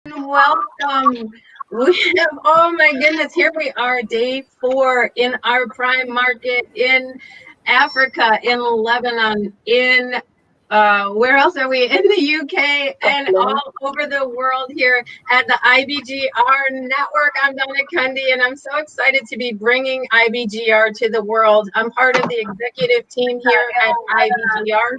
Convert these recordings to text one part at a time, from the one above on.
Welcome. Oh my goodness, here we are, day 4 in our prime market in Africa, in Lebanon, in where else are we? In the UK and all over the world here at the IBGR Network. I'm Donna Kunde, and I'm so excited to be bringing IBGR to the world. I'm part of the executive team here at IBGR.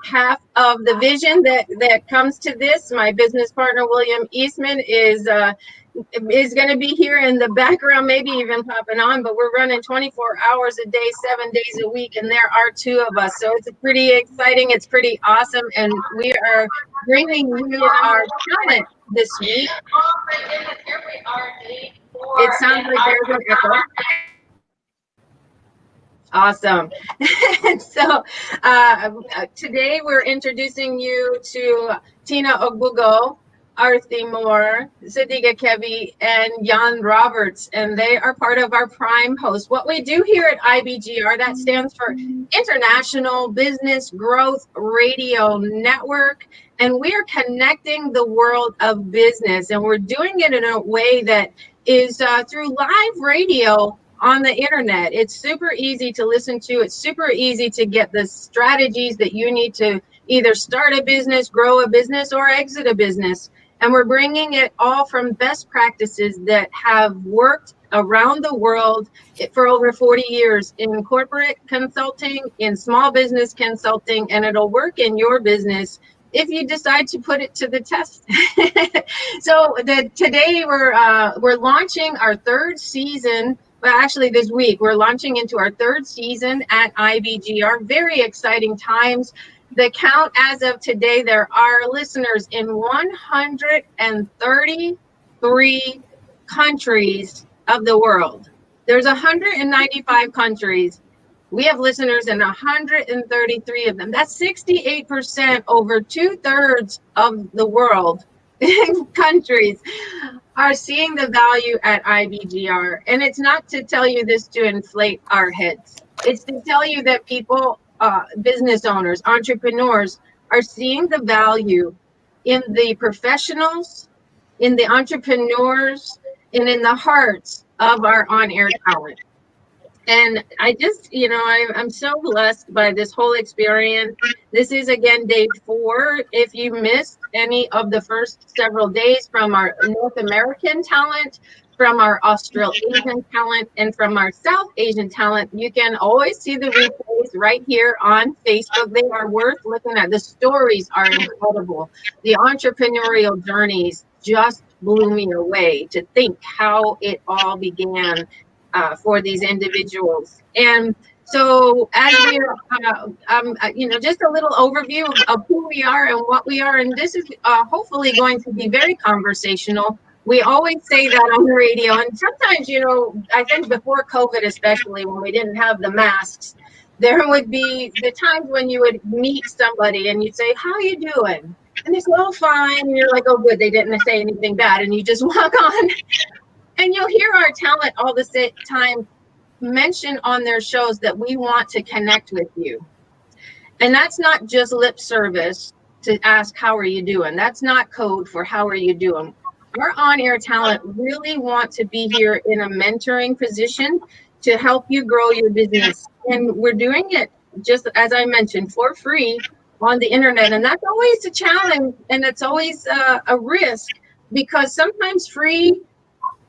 Half of the vision that comes to this, my business partner William Eastman is going to be here in the background, maybe even popping on, but we're running 24 hours a day, 7 days a week, and there are 2 of us, so it's pretty exciting, it's pretty awesome, and we are bringing you our talent this week. Oh my goodness, here we are, day 4. It sounds like there's an echo. Awesome. So today we're introducing you to Teena Ogbugoh, Arthie Moore, Sadika Kebbi, and Robberts, and they are part of our prime host. What we do here at IBGR, that stands for International Business Growth Radio Network, and we are connecting the world of business, and we're doing it in a way that is through live radio on the internet. It's super easy to listen to. It's super easy to get the strategies that you need to either start a business, grow a business, or exit a business. And we're bringing it all from best practices that have worked around the world for over 40 years in corporate consulting, in small business consulting, and it'll work in your business if you decide to put it to the test. So today we're launching our 3rd season. Well, actually, this week, we're launching into our 3rd season at IBGR. Very exciting times. The count as of today, there are listeners in 133 countries of the world. There's 195 countries. We have listeners in 133 of them. That's 68%, over 2/3 of the world countries are seeing the value at IBGR. And it's not to tell you this to inflate our heads. It's to tell you that people, business owners, entrepreneurs, are seeing the value in the professionals, in the entrepreneurs, and in the hearts of our on-air talent. And I just, I'm so blessed by this whole experience. This is, again, day 4. If you missed any of the first several days from our North American talent, from our Australasian talent, and from our South Asian talent, you can always see the replays right here on Facebook. They are worth looking at. The stories are incredible. The entrepreneurial journeys just blew me away to think how it all began for these individuals. And so as we're, just a little overview of who we are and what we are, and this is hopefully going to be very conversational. We always say that on the radio, and sometimes, I think before COVID, especially when we didn't have the masks, there would be the times when you would meet somebody and you'd say, "How you doing?" And they say, "Oh, fine." And you're like, "Oh, good, they didn't say anything bad," and you just walk on. And you'll hear our talent all the time mention on their shows that we want to connect with you. And that's not just lip service to ask, "How are you doing?" That's not code for "How are you doing?" Our on-air talent really want to be here in a mentoring position to help you grow your business. And we're doing it, just as I mentioned, for free on the internet. And that's always a challenge, and it's always a risk, because sometimes free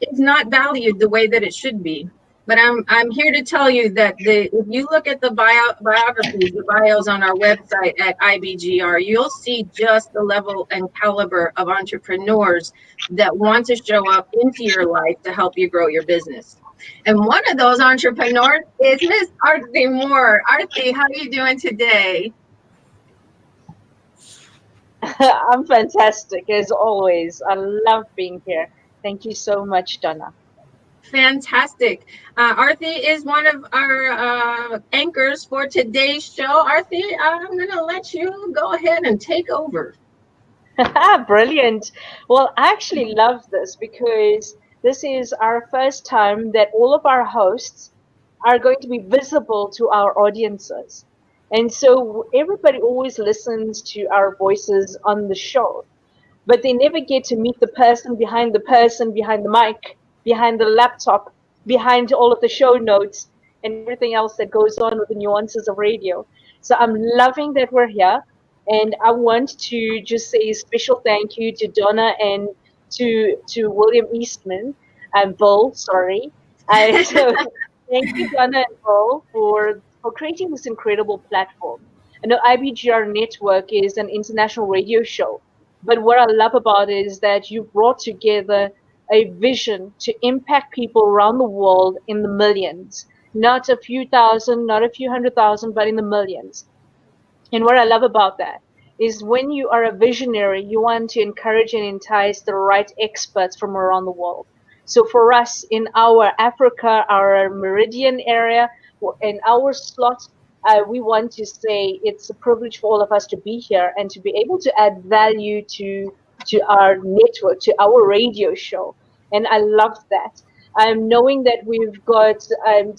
is not valued the way that it should be. But I'm here to tell you that if you look at the biographies, the bios on our website at IBGR, you'll see just the level and caliber of entrepreneurs that want to show up into your life to help you grow your business. And one of those entrepreneurs is Miss Arthie Moore. Arthie, how are you doing today? I'm fantastic, as always. I love being here. Thank you so much, Donna. Fantastic. Arthie is one of our anchors for today's show. Arthie, I'm going to let you go ahead and take over. Brilliant. Well, I actually love this because this is our first time that all of our hosts are going to be visible to our audiences. And so everybody always listens to our voices on the show. but they never get to meet the person behind the mic, behind the laptop, behind all of the show notes and everything else that goes on with the nuances of radio. So I'm loving that we're here. And I want to just say a special thank you to Donna and to William Eastman and Bill, sorry. So thank you, Donna and Bill, for creating this incredible platform. I know IBGR Network is an international radio show, but what I love about it is that you brought together a vision to impact people around the world in the millions, not a few thousand, not a few 100,000, but in the millions. And what I love about that is when you are a visionary, you want to encourage and entice the right experts from around the world. So for us in our Africa, our Meridian area, in our slot, we want to say it's a privilege for all of us to be here and to be able to add value to our network, to our radio show. And I love that. Knowing that we've got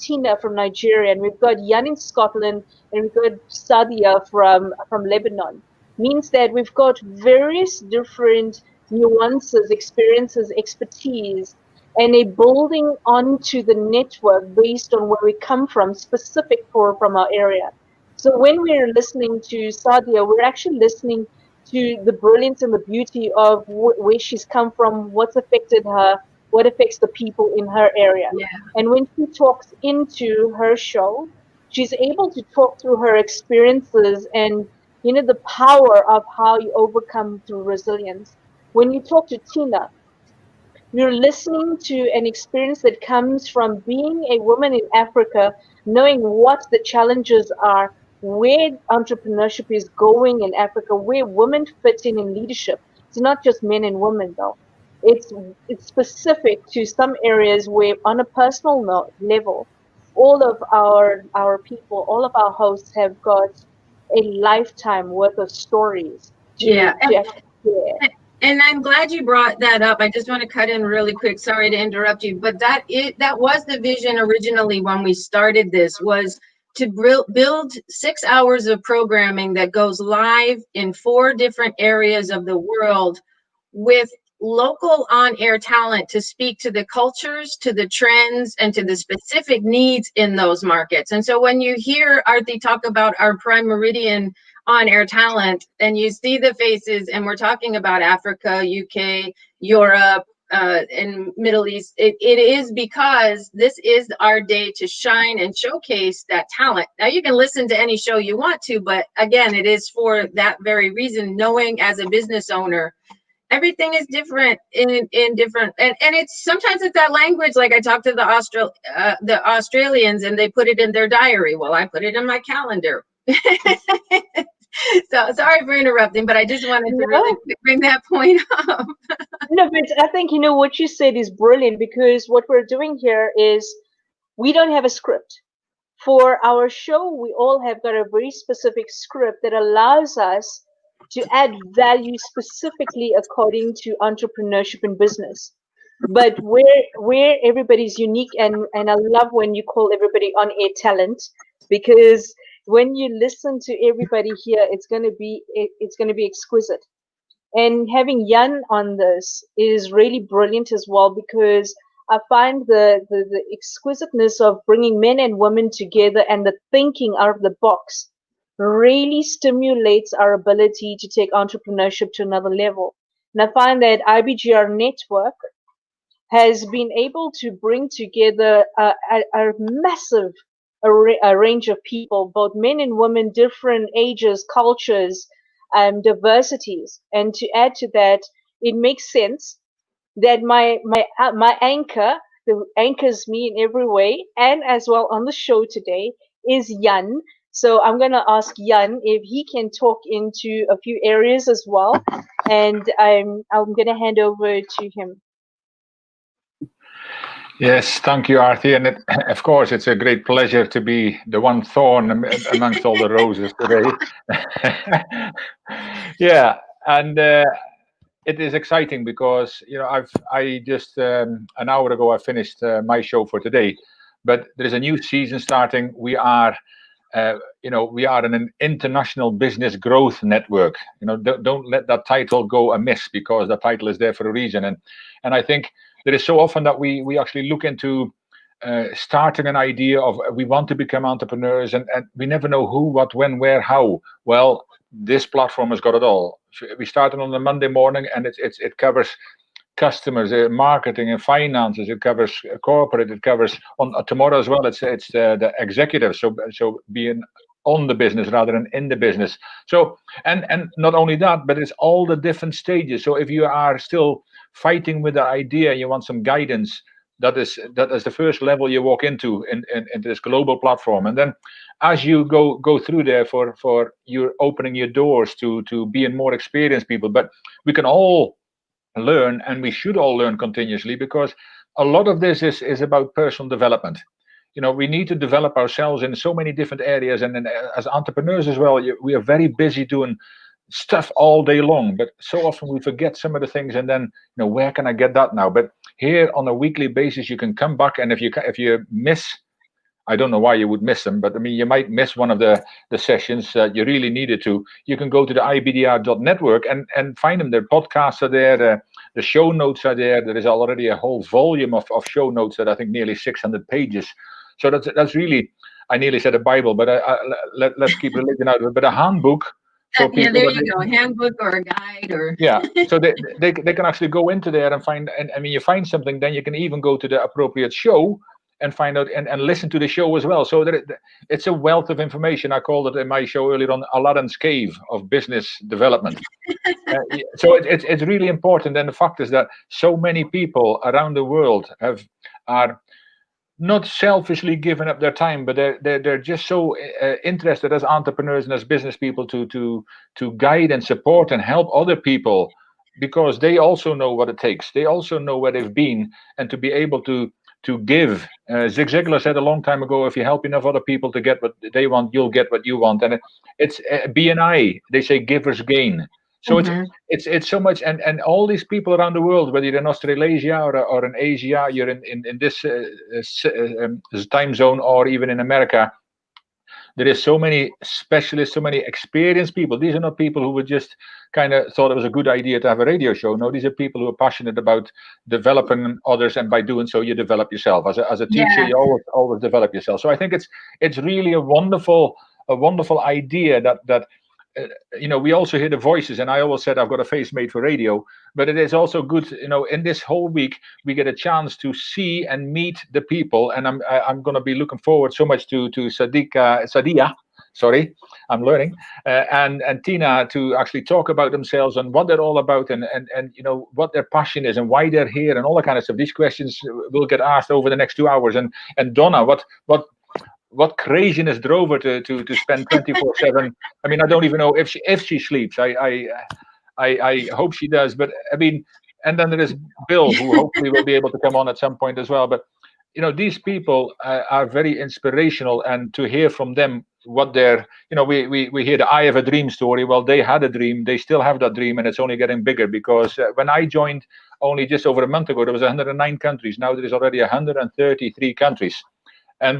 Teena from Nigeria, and we've got Jan in Scotland, and we've got Sadia from Lebanon, means that we've got various different nuances, experiences, expertise, and a building onto the network based on where we come from, specific from our area. So when we're listening to Sadia, we're actually listening to the brilliance and the beauty of where she's come from, what's affected her, what affects the people in her area. Yeah. And when she talks into her show, she's able to talk through her experiences and the power of how you overcome through resilience. When you talk to Teena, you're listening to an experience that comes from being a woman in Africa, knowing what the challenges are, where entrepreneurship is going in Africa, where women fit in leadership. It's not just men and women, though. It's specific to some areas where, on a personal level, all of our people, all of our hosts have got a lifetime worth of stories to actually share. And I'm glad you brought that up. I just want to cut in really quick. Sorry to interrupt you, but that was the vision originally when we started this, was to build 6 hours of programming that goes live in 4 different areas of the world with local on-air talent to speak to the cultures, to the trends, and to the specific needs in those markets. And so when you hear Arthie talk about our Prime Meridian on-air talent and you see the faces, and we're talking about Africa, UK, Europe, and Middle East, it is because this is our day to shine and showcase that talent. Now you can listen to any show you want to, but again, it is for that very reason, knowing as a business owner, everything is different in different, and it's sometimes it's that language. Like I talked to the Australians and they put it in their diary. Well, I put it in my calendar. So sorry for interrupting, but I just wanted to really bring that point up. No, but I think what you said is brilliant, because what we're doing here is we don't have a script. For our show, we all have got a very specific script that allows us to add value specifically according to entrepreneurship and business. But where everybody's unique, and I love when you call everybody on air talent, because when you listen to everybody here, it's gonna be exquisite. And having Jan on this is really brilliant as well, because I find the exquisiteness of bringing men and women together and the thinking out of the box really stimulates our ability to take entrepreneurship to another level. And I find that IBGR Network has been able to bring together a massive a range of people, both men and women, different ages, cultures, diversities. And to add to that, it makes sense that my anchor, who anchors me in every way, and as well on the show today, is Jan. So I'm going to ask Jan if he can talk into a few areas as well, and I'm going to hand over to him. Yes, thank you, Arthie. And of course, it's a great pleasure to be the one thorn amongst all the roses today. Yeah, and it is exciting because I just an hour ago I finished my show for today, but there is a new season starting. We are we are an international business growth network. Don't let that title go amiss, because the title is there for a reason. And I think there is so often that we actually look into starting an idea of we want to become entrepreneurs, and we never know who, what, when, where, how. Well, this platform has got it all. We started on a Monday morning, and it covers customers, marketing and finances. It covers corporate. It covers on tomorrow as well. It's the executive. So being on the business rather than in the business. So and not only that, but it's all the different stages. So if you are still fighting with the idea, you want some guidance. That is the first level you walk into in this global platform, and then as you go through there, for you're opening your doors to being more experienced people. But we can all learn, and we should all learn continuously, because a lot of this is about personal development. We need to develop ourselves in so many different areas, and as entrepreneurs as well, we are very busy doing stuff all day long, but so often we forget some of the things, and then where can I get that now? But here on a weekly basis, you can come back, and if you miss, I don't know why you would miss them, but I mean, you might miss one of the sessions that you really needed to. You can go to the IBGR.network and find them. Their podcasts are there, the show notes are there. There is already a whole volume of show notes that I think nearly 600 pages. So that's really, I nearly said a Bible, but let's keep religion out of it. But a handbook. Yeah, there you go, a handbook or a guide, or so they can actually go into there and find, and I mean, you find something, then you can even go to the appropriate show and find out and listen to the show as well. So it's a wealth of information. I called it in my show earlier on Aladdin's Cave of business development. So it's really important. And the fact is that so many people around the world are not selfishly giving up their time, but they're just so interested as entrepreneurs and as business people to guide and support and help other people, because they also know what it takes. They also know where they've been, and to be able to give. Zig Ziglar said a long time ago, if you help enough other people to get what they want, you'll get what you want. And it's BNI. They say givers gain. So it's so much, and all these people around the world, whether you're in Australasia or in Asia, you're in this time zone, or even in America, there is so many specialists, so many experienced people. These are not people who would just kind of thought it was a good idea to have a radio show. No, these are people who are passionate about developing others, and by doing so, you develop yourself. As a teacher, you always develop yourself. So I think it's really a wonderful idea that. We also hear the voices, and I always said I've got a face made for radio, but it is also good, in this whole week we get a chance to see and meet the people, and I'm going to be looking forward so much to Sadia, sorry, I'm learning, and Teena to actually talk about themselves and what they're all about, and what their passion is and why they're here and all that kind of stuff. These questions will get asked over the next 2 hours, and Donna, what craziness drove her to spend 24/7? I mean, I don't even know if she sleeps. I hope she does. But I mean, and then there is Bill, who hopefully will be able to come on at some point as well. But these people are very inspirational, and to hear from them what they're, we hear the I have a dream story. Well, they had a dream. They still have that dream, and it's only getting bigger, because when I joined only just over a month ago, there was 109 countries. Now there is already 133 countries. And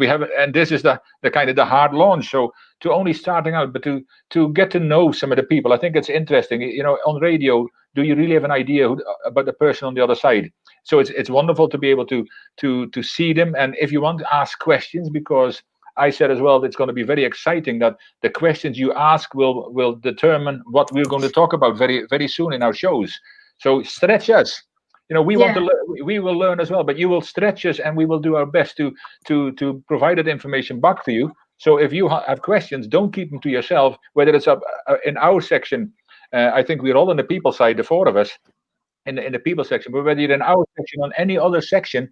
this is the kind of the hard launch. So to only starting out, but to get to know some of the people, I think it's interesting. On radio, do you really have an idea about the person on the other side? So it's wonderful to be able to see them. And if you want to ask questions, because I said as well, it's going to be very exciting that the questions you ask will determine what we're going to talk about very, very soon in our shows. So stretch us. We want to learn, we will learn as well, but you will stretch us, and we will do our best to provide that information back to you. So if you have questions, don't keep them to yourself, whether it's up in our section. I think we're all on the people side, the four of us in the people section, but whether you're in our section, on any other section,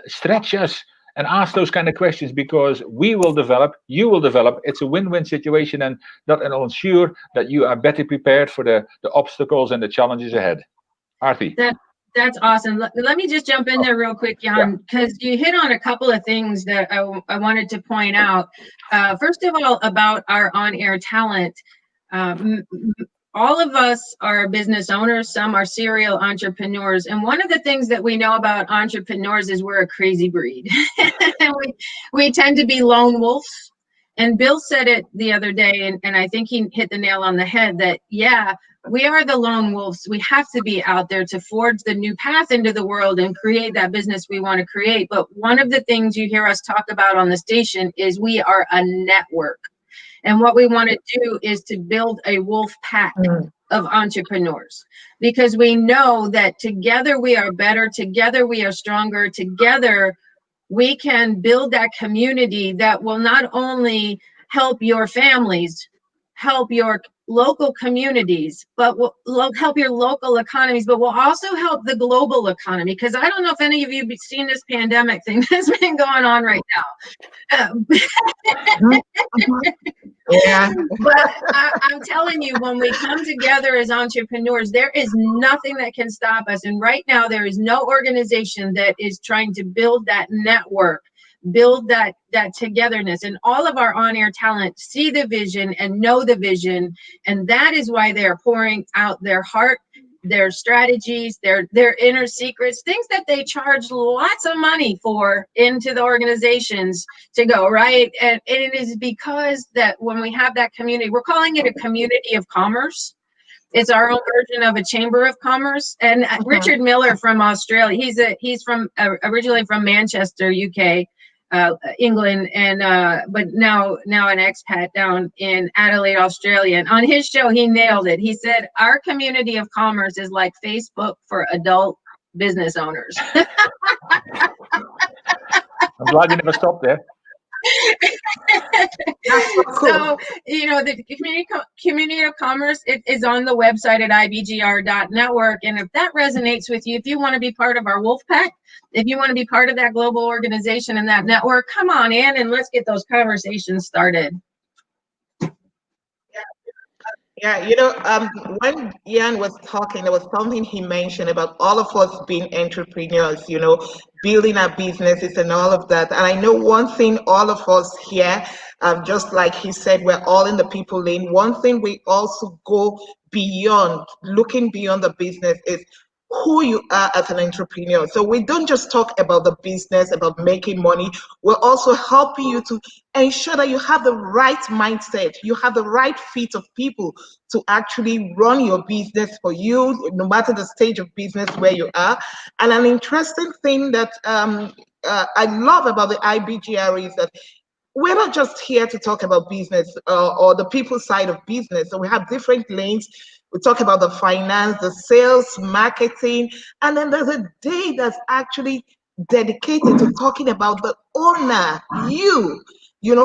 stretch us and ask those kind of questions, because we will develop, you will develop. It's a win-win situation, and I'll ensure that you are better prepared for the obstacles and the challenges ahead. Arthie. That's awesome. Let me just jump in there real quick, Jan, because you hit on a couple of things that I wanted to point out. First of all, about our on-air talent. All of us are business owners. Some are serial entrepreneurs. And one of the things that we know about entrepreneurs is we're a crazy breed. we tend to be lone wolves. And Bill said it the other day, and I think he hit the nail on the head that, yeah, we are the lone wolves. We have to be out there to forge the new path into the world and create that business we want to create. But one of the things you hear us talk about on the station is we are a network. And what we want to do is to build a wolf pack of entrepreneurs, because we know that together we are better, together we are stronger, together we can build that community that will not only help your families, help your local communities, but will help your local economies, but will also help the global economy. Because I don't know if any of you have seen this pandemic thing that's been going on right now. Yeah. But I'm telling you, when we come together as entrepreneurs, there is nothing that can stop us. And right now, there is no organization that is trying to build that network, build that togetherness. And all of our on-air talent see the vision and know the vision. And that is why they're pouring out their heart, their strategies, their inner secrets, things that they charge lots of money for into the organizations to go, right? And it is because that when we have that community, we're calling it a community of commerce. It's our own version of a chamber of commerce. And Richard Miller from Australia, he's from originally from Manchester, UK, England, and but now an expat down in Adelaide, Australia. And on his show, he nailed it. He said, our community of commerce is like Facebook for adult business owners. I'm glad you never stopped there. So, the community of commerce, it is on the website at IBGR.network. And if that resonates with you, if you want to be part of our wolf pack, if you want to be part of that global organization and that network, come on in and let's get those conversations started. Yeah, when Ian was talking, there was something he mentioned about all of us being entrepreneurs, building our businesses and all of that. And I know one thing all of us here, just like he said, we're all in the people lane. One thing we also go beyond, looking beyond the business, is who you are as an entrepreneur. So we don't just talk about the business, about making money. We're also helping you to ensure that you have the right mindset, you have the right fit of people to actually run your business for you, no matter the stage of business where you are. And an interesting thing that I love about the IBGR is that we're not just here to talk about business or the people side of business. So we have different lanes. We talk about the finance, the sales, marketing, and then there's a day that's actually dedicated to talking about the owner, you.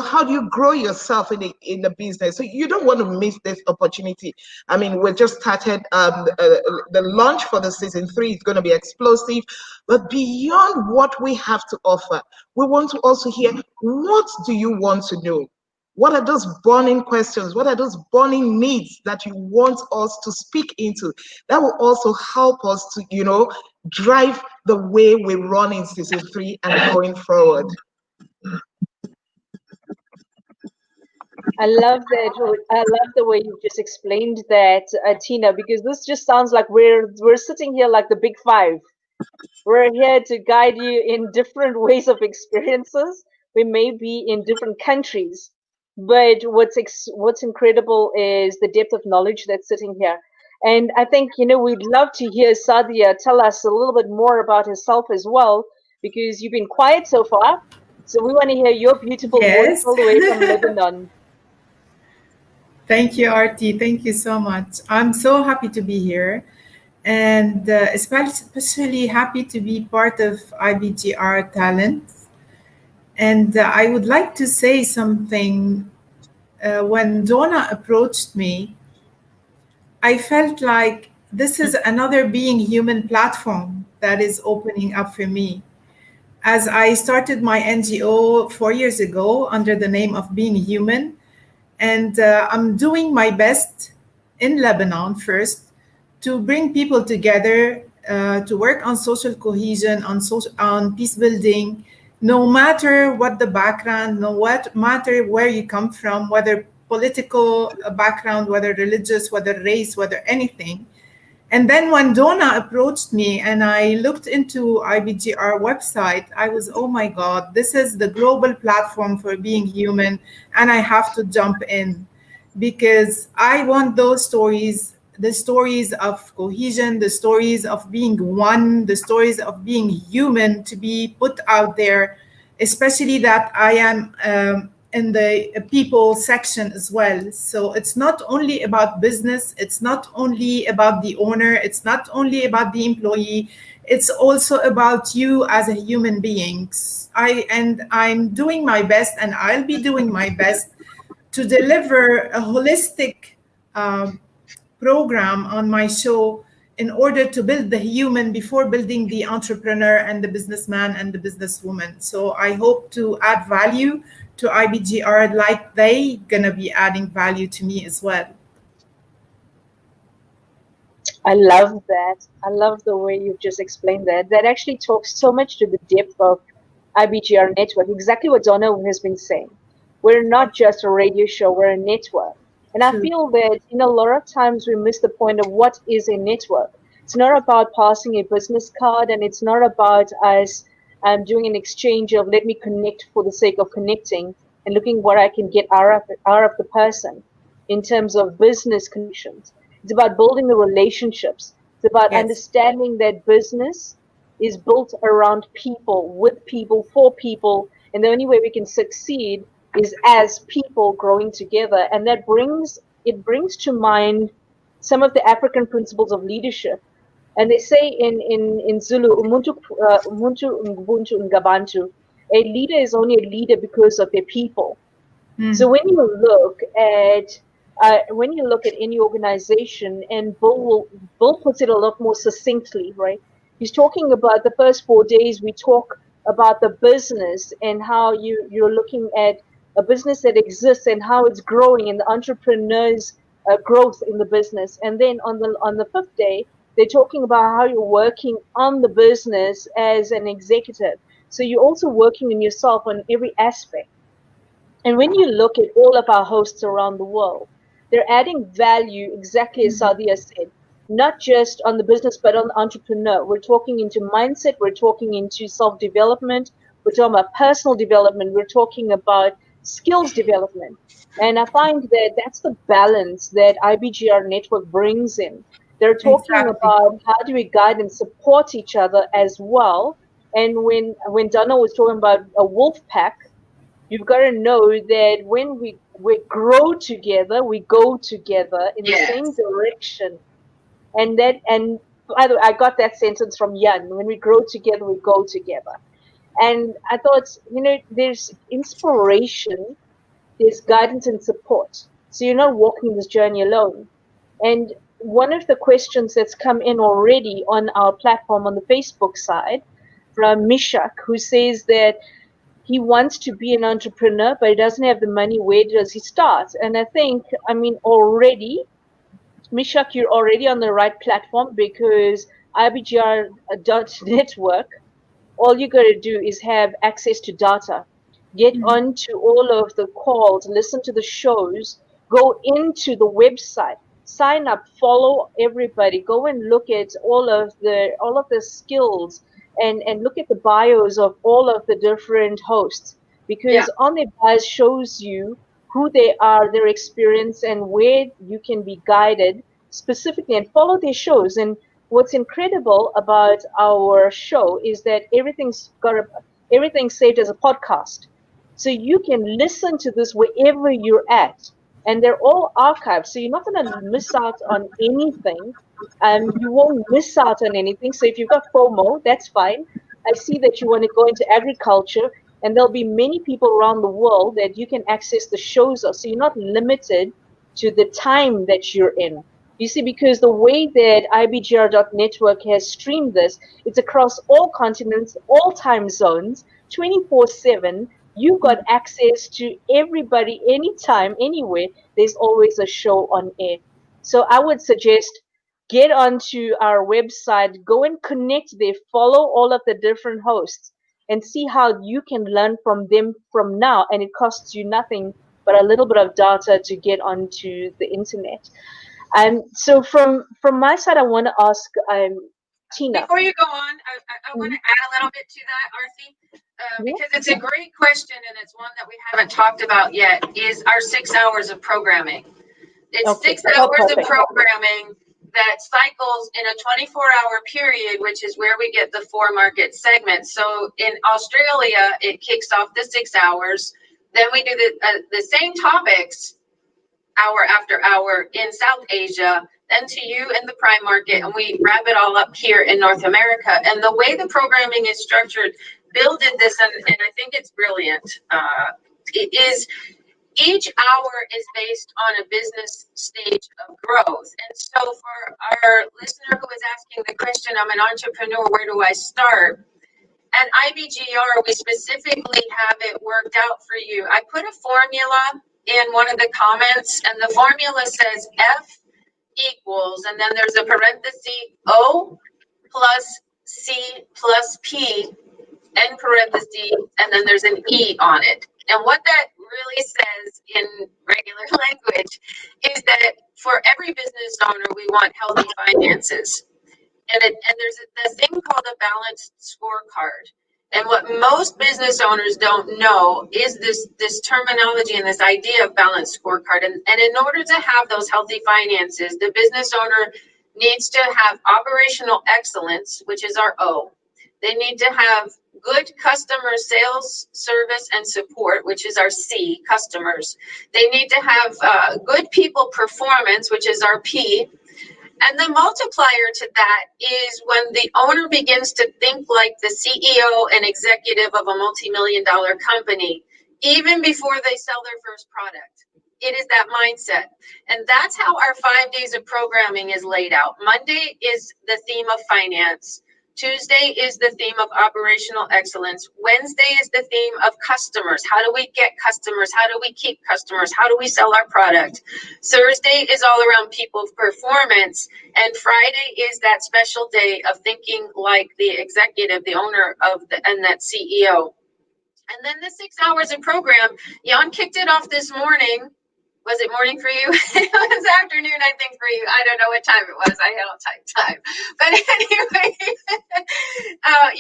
How do you grow yourself in the business? So you don't want to miss this opportunity. I mean, we just started the launch for the season 3 is going to be explosive, but beyond what we have to offer, we want to also hear, what do you want to know? What are those burning questions? What are those burning needs that you want us to speak into? That will also help us to, drive the way we run in season 3 and going forward. I love that. I love the way you just explained that, Teena, because this just sounds like we're sitting here like the big five. We're here to guide you in different ways of experiences. We may be in different countries, but what's incredible is the depth of knowledge that's sitting here. And I think, we'd love to hear Sadia tell us a little bit more about herself as well, because you've been quiet so far. So we want to hear your beautiful voice all the way from Lebanon. Thank you, Artie. Thank you so much. I'm so happy to be here, and especially happy to be part of IBGR Talent. And I would like to say something. When Donna approached me, I felt like this is another Being Human platform that is opening up for me. As I started my NGO 4 years ago under the name of Being Human, and I'm doing my best in Lebanon first to bring people together, to work on social cohesion, on peace building, no matter what the background, no matter where you come from, whether political background, whether religious, whether race, whether anything. And then when Donna approached me and I looked into IBGR website, I was, oh my God, this is the global platform for being human, and I have to jump in because I want those stories, the stories of cohesion, the stories of being one, the stories of being human to be put out there, especially that I am in the people section as well. So it's not only about business, it's not only about the owner, it's not only about the employee, it's also about you as a human being. I'm doing my best, and I'll be doing my best to deliver a holistic um, program on my show in order to build the human before building the entrepreneur and the businessman and the businesswoman. So I hope to add value to IBGR like they gonna be adding value to me as well. I love that. I love the way you've just explained that. That actually talks so much to the depth of IBGR Network, exactly what Donna has been saying. We're not just a radio show, we're a network. And I True. feel that, a lot of times we miss the point of what is a network. It's not about passing a business card, and it's not about us doing an exchange of let me connect for the sake of connecting and looking what I can get out of the person in terms of business connections. It's about building the relationships. It's about Yes, understanding that business is built around people, with people, for people. And the only way we can succeed is as people growing together. And it brings to mind some of the African principles of leadership. And they say in Zulu, umuntu ngubuntu ngabantu, a leader is only a leader because of their people. So when you look at any organization, and Bill puts it a lot more succinctly, right? He's talking about the first 4 days. We talk about the business and how you're looking at a business that exists and how it's growing and the entrepreneurs' growth in the business. And then on the fifth day, they're talking about how you're working on the business as an executive. So you're also working on yourself on every aspect. And when you look at all of our hosts around the world, they're adding value exactly as Sadia said, not just on the business, but on the entrepreneur. We're talking into mindset, we're talking into self development, we're talking about personal development, we're talking about skills development. And I find that that's the balance that IBGR Network brings in. They're talking exactly. about how do we guide and support each other as well. And when Donna was talking about a wolf pack, you've got to know that when we grow together, we go together in the same Yes. direction. And by the way, I got that sentence from Jan. When we grow together, we go together. And I thought, there's inspiration, there's guidance and support. So you're not walking this journey alone. And one of the questions that's come in already on our platform on the Facebook side from Mishak, who says that he wants to be an entrepreneur, but he doesn't have the money. Where does he start? And I think, already, Mishak, you're already on the right platform because IBGR.network, all you got to do is have access to data. Get onto all of the calls, listen to the shows, go into the website, sign up, follow everybody, go and look at all of the skills and look at the bios of all of the different hosts, Yeah. because on their bios shows you who they are, their experience, and where you can be guided specifically and follow their shows. And what's incredible about our show is that everything's saved as a podcast. So you can listen to this wherever you're at. And they're all archived. So you're not going to miss out on anything. You won't miss out on anything. So if you've got FOMO, that's fine. I see that you want to go into agriculture, and there'll be many people around the world that you can access the shows of. So you're not limited to the time that you're in. You see, because the way that IBGR.network has streamed this, it's across all continents, all time zones, 24/7. You've got access to everybody, anytime, anywhere. There's always a show on air. So I would suggest get onto our website, go and connect there, follow all of the different hosts, and see how you can learn from them from now. And it costs you nothing but a little bit of data to get onto the internet. And so from my side, I want to ask Teena. Before you go on, I want to add a little bit to that, Arthie, because it's a great question and it's one that we haven't talked about yet, is our 6 hours of programming. It's Okay. 6 hours of programming that cycles in a 24-hour period, which is where we get the 4 market segments. So in Australia, it kicks off the 6 hours. Then we do the same topics hour after hour in South Asia, then to you in the prime market, and we wrap it all up here in North America. And the way the programming is structured, Bill did this, and I think it's brilliant. It is each hour is based on a business stage of growth. And so for our listener who is asking the question, I'm an entrepreneur, where do I start? At IBGR, we specifically have it worked out for you. I put a formula in one of the comments, and the formula says F equals, and then there's a parenthesis, O plus C plus P, end parenthesis, and then there's an E on it. And what that really says in regular language is that for every business owner, we want healthy finances. And there's a thing called a balanced scorecard. And what most business owners don't know is this terminology and this idea of balanced scorecard. And in order to have those healthy finances, the business owner needs to have operational excellence, which is our O. They need to have good customer sales, service, and support, which is our C, customers. They need to have good people performance, which is our P. And the multiplier to that is when the owner begins to think like the CEO and executive of a multi-million-dollar company, even before they sell their first product. It is that mindset. And that's how our 5 days of programming is laid out. Monday is the theme of finance. Tuesday is the theme of operational excellence. Wednesday is the theme of customers. How do we get customers? How do we keep customers? How do we sell our product? Thursday is all around people performance. And Friday is that special day of thinking like the executive, the owner of and that CEO. And then the 6 hours of program, Jan kicked it off this morning. Was it morning for you? It was afternoon, I think, for you. I don't know what time it was. I had all time. But anyway,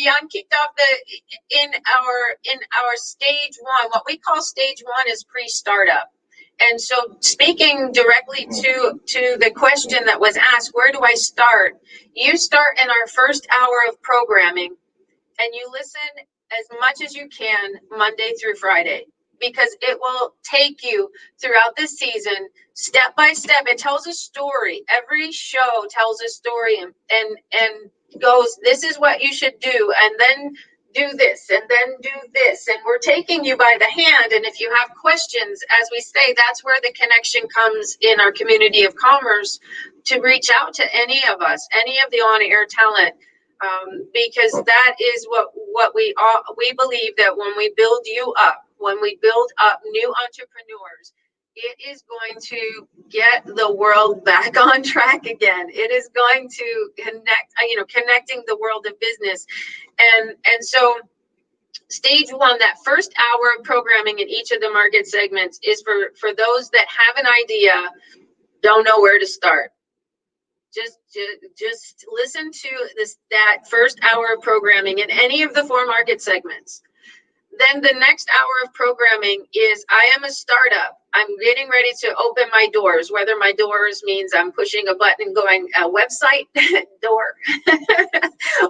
Jan kicked off in our stage one. What we call stage one is pre-startup. And so speaking directly to the question that was asked, where do I start? You start in our first hour of programming, and you listen as much as you can Monday through Friday, because it will take you throughout the season, step by step. It tells a story. Every show tells a story and goes, this is what you should do, and then do this, and then do this. And we're taking you by the hand. And if you have questions, as we say, that's where the connection comes in our community of commerce to reach out to any of us, any of the on-air talent. Because that is what we believe, that when we build you up, when we build up new entrepreneurs, it is going to get the world back on track again. It is going to connecting the world of business. And so stage one, that first hour of programming in each of the market segments, is for those that have an idea, don't know where to start. Just listen to that first hour of programming in any of the 4 market segments. Then the next hour of programming is, I am a startup. I'm getting ready to open my doors, whether my doors means I'm pushing a button going a website door,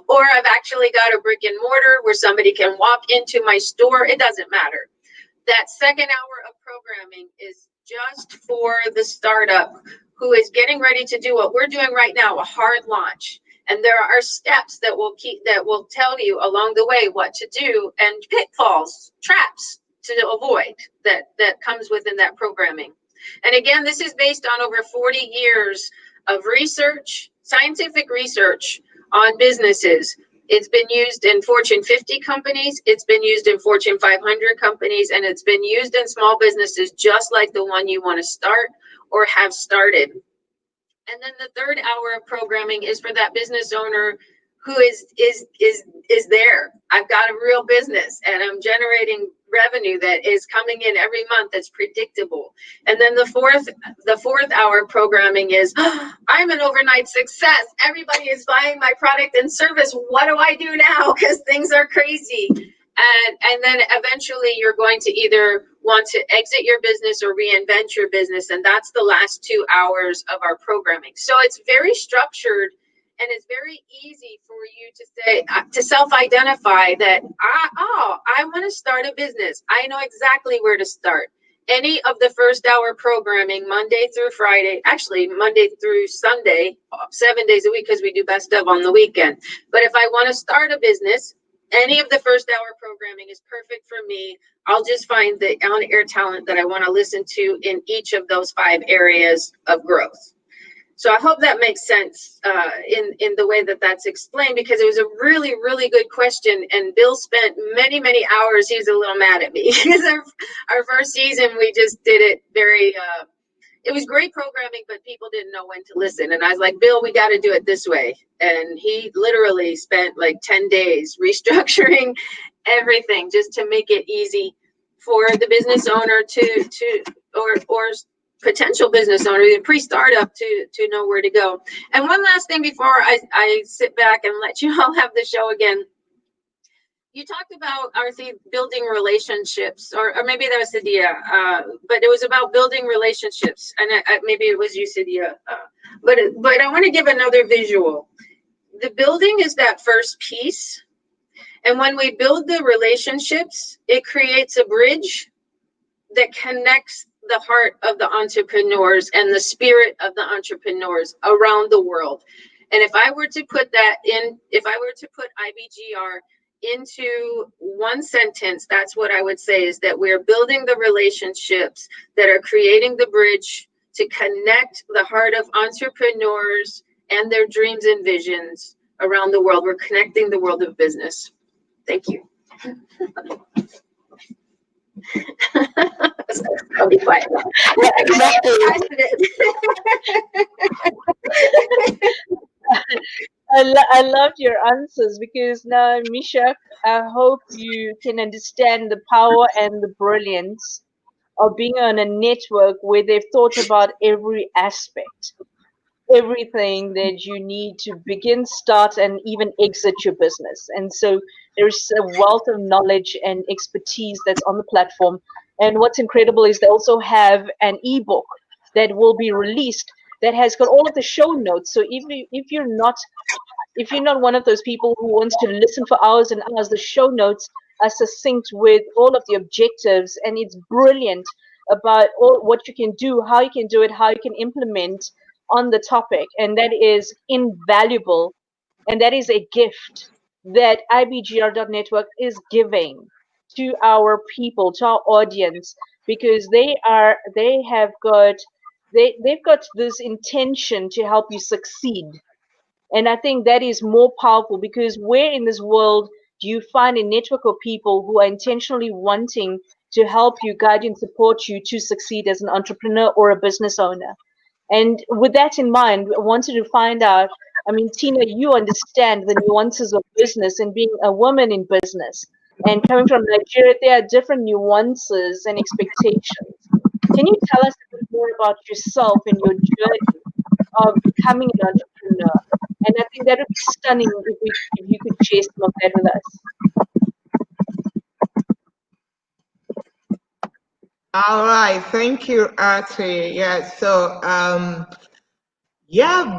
or I've actually got a brick and mortar where somebody can walk into my store. It doesn't matter. That second hour of programming is just for the startup who is getting ready to do what we're doing right now, a hard launch. And there are steps that will tell you along the way what to do, and pitfalls, traps to avoid that comes within that programming. And again, this is based on over 40 years of research, scientific research on businesses. It's been used in Fortune 50 companies, it's been used in Fortune 500 companies, and it's been used in small businesses just like the one you want to start or have started. And then the third hour of programming is for that business owner who is there. I've got a real business and I'm generating revenue that is coming in every month that's predictable. And then the fourth hour programming is, I'm an overnight success. Everybody is buying my product and service. What do I do now? Because things are crazy. And then eventually you're going to either want to exit your business or reinvent your business. And that's the last 2 hours of our programming. So it's very structured. And it's very easy for you to say, to self-identify that, I want to start a business. I know exactly where to start. Any of the first hour programming, Monday through Friday, actually Monday through Sunday, 7 days a week, because we do best of on the weekend. But if I want to start a business, any of the first hour programming is perfect for me. I'll just find the on-air talent that I want to listen to in each of those 5 areas of growth. So I hope that makes sense in the way that that's explained, because it was a really, really good question. And Bill spent many, many hours. He was a little mad at me because our first season, we just did it very, it was great programming, but people didn't know when to listen. And I was like, Bill, we got to do it this way. And he literally spent like 10 days restructuring everything just to make it easy for the business owner or potential business owner, the pre-startup, to know where to go. And one last thing before I sit back and let you all have the show again. You talked about, Arthie, building relationships, or maybe that was Sadia, but it was about building relationships, and maybe it was you, Sadia. But I want to give another visual. The building is that first piece, and when we build the relationships, it creates a bridge that connects the heart of the entrepreneurs and the spirit of the entrepreneurs around the world. And if I were to put IBGR into one sentence, that's what I would say, is that we're building the relationships that are creating the bridge to connect the heart of entrepreneurs and their dreams and visions around the world. We're connecting the world of business. Thank you. I'll be quiet. Yeah, exactly. I loved your answers, because now, Misha, I hope you can understand the power and the brilliance of being on a network where they've thought about every aspect, everything that you need to begin, start, and even exit your business. And so there's a wealth of knowledge and expertise that's on the platform. And what's incredible is they also have an ebook that will be released that has got all of the show notes. So if you're not one of those people who wants to listen for hours and hours, the show notes are succinct with all of the objectives, and it's brilliant about what you can do, how you can do it, how you can implement on the topic. And that is invaluable, and that is a gift that IBGR.network is giving to our people, to our audience, because they've got this intention to help you succeed. And I think that is more powerful, because where in this world do you find a network of people who are intentionally wanting to help you, guide you, and support you to succeed as an entrepreneur or a business owner? And with that in mind, I wanted to find out, I mean, Teena, you understand the nuances of business and being a woman in business. And coming from Nigeria, there are different nuances and expectations. Can you tell us a bit more about yourself and your journey of becoming an entrepreneur? And I think that would be stunning if you could share some of that with us. All right, thank you, Arthie. Yeah, so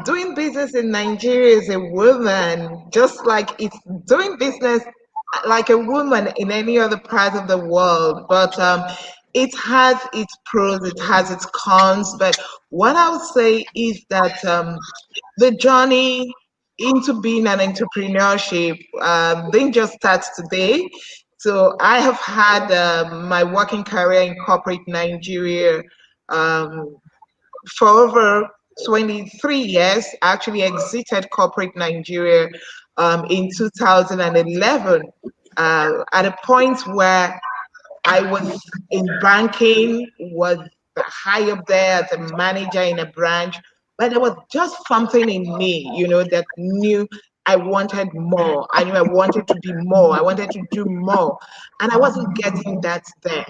doing business in Nigeria as a woman, just like it's doing business like a woman in any other part of the world, but it has its pros, it has its cons. But what I would say is that the journey into being an entrepreneurship didn't just start today. So I have had my working career in corporate Nigeria for over 23 years. I actually exited corporate Nigeria in 2011 at a point where I was in banking, was high up there as a manager in a branch, but there was just something in me, that knew I wanted more. I knew I wanted to be more. I wanted to do more. And I wasn't getting that there.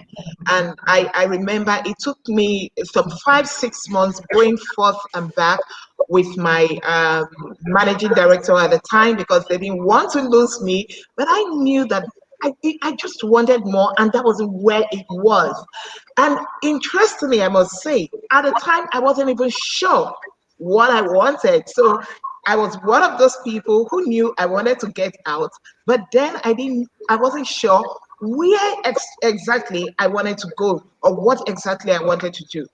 And I remember it took me some 5, 6 months going forth and back with my managing director at the time because they didn't want to lose me. But I knew that I just wanted more, and that wasn't where it was. And interestingly, I must say, at the time, I wasn't even sure what I wanted. So I was one of those people who knew I wanted to get out, but then I wasn't sure where exactly I wanted to go or what exactly I wanted to do.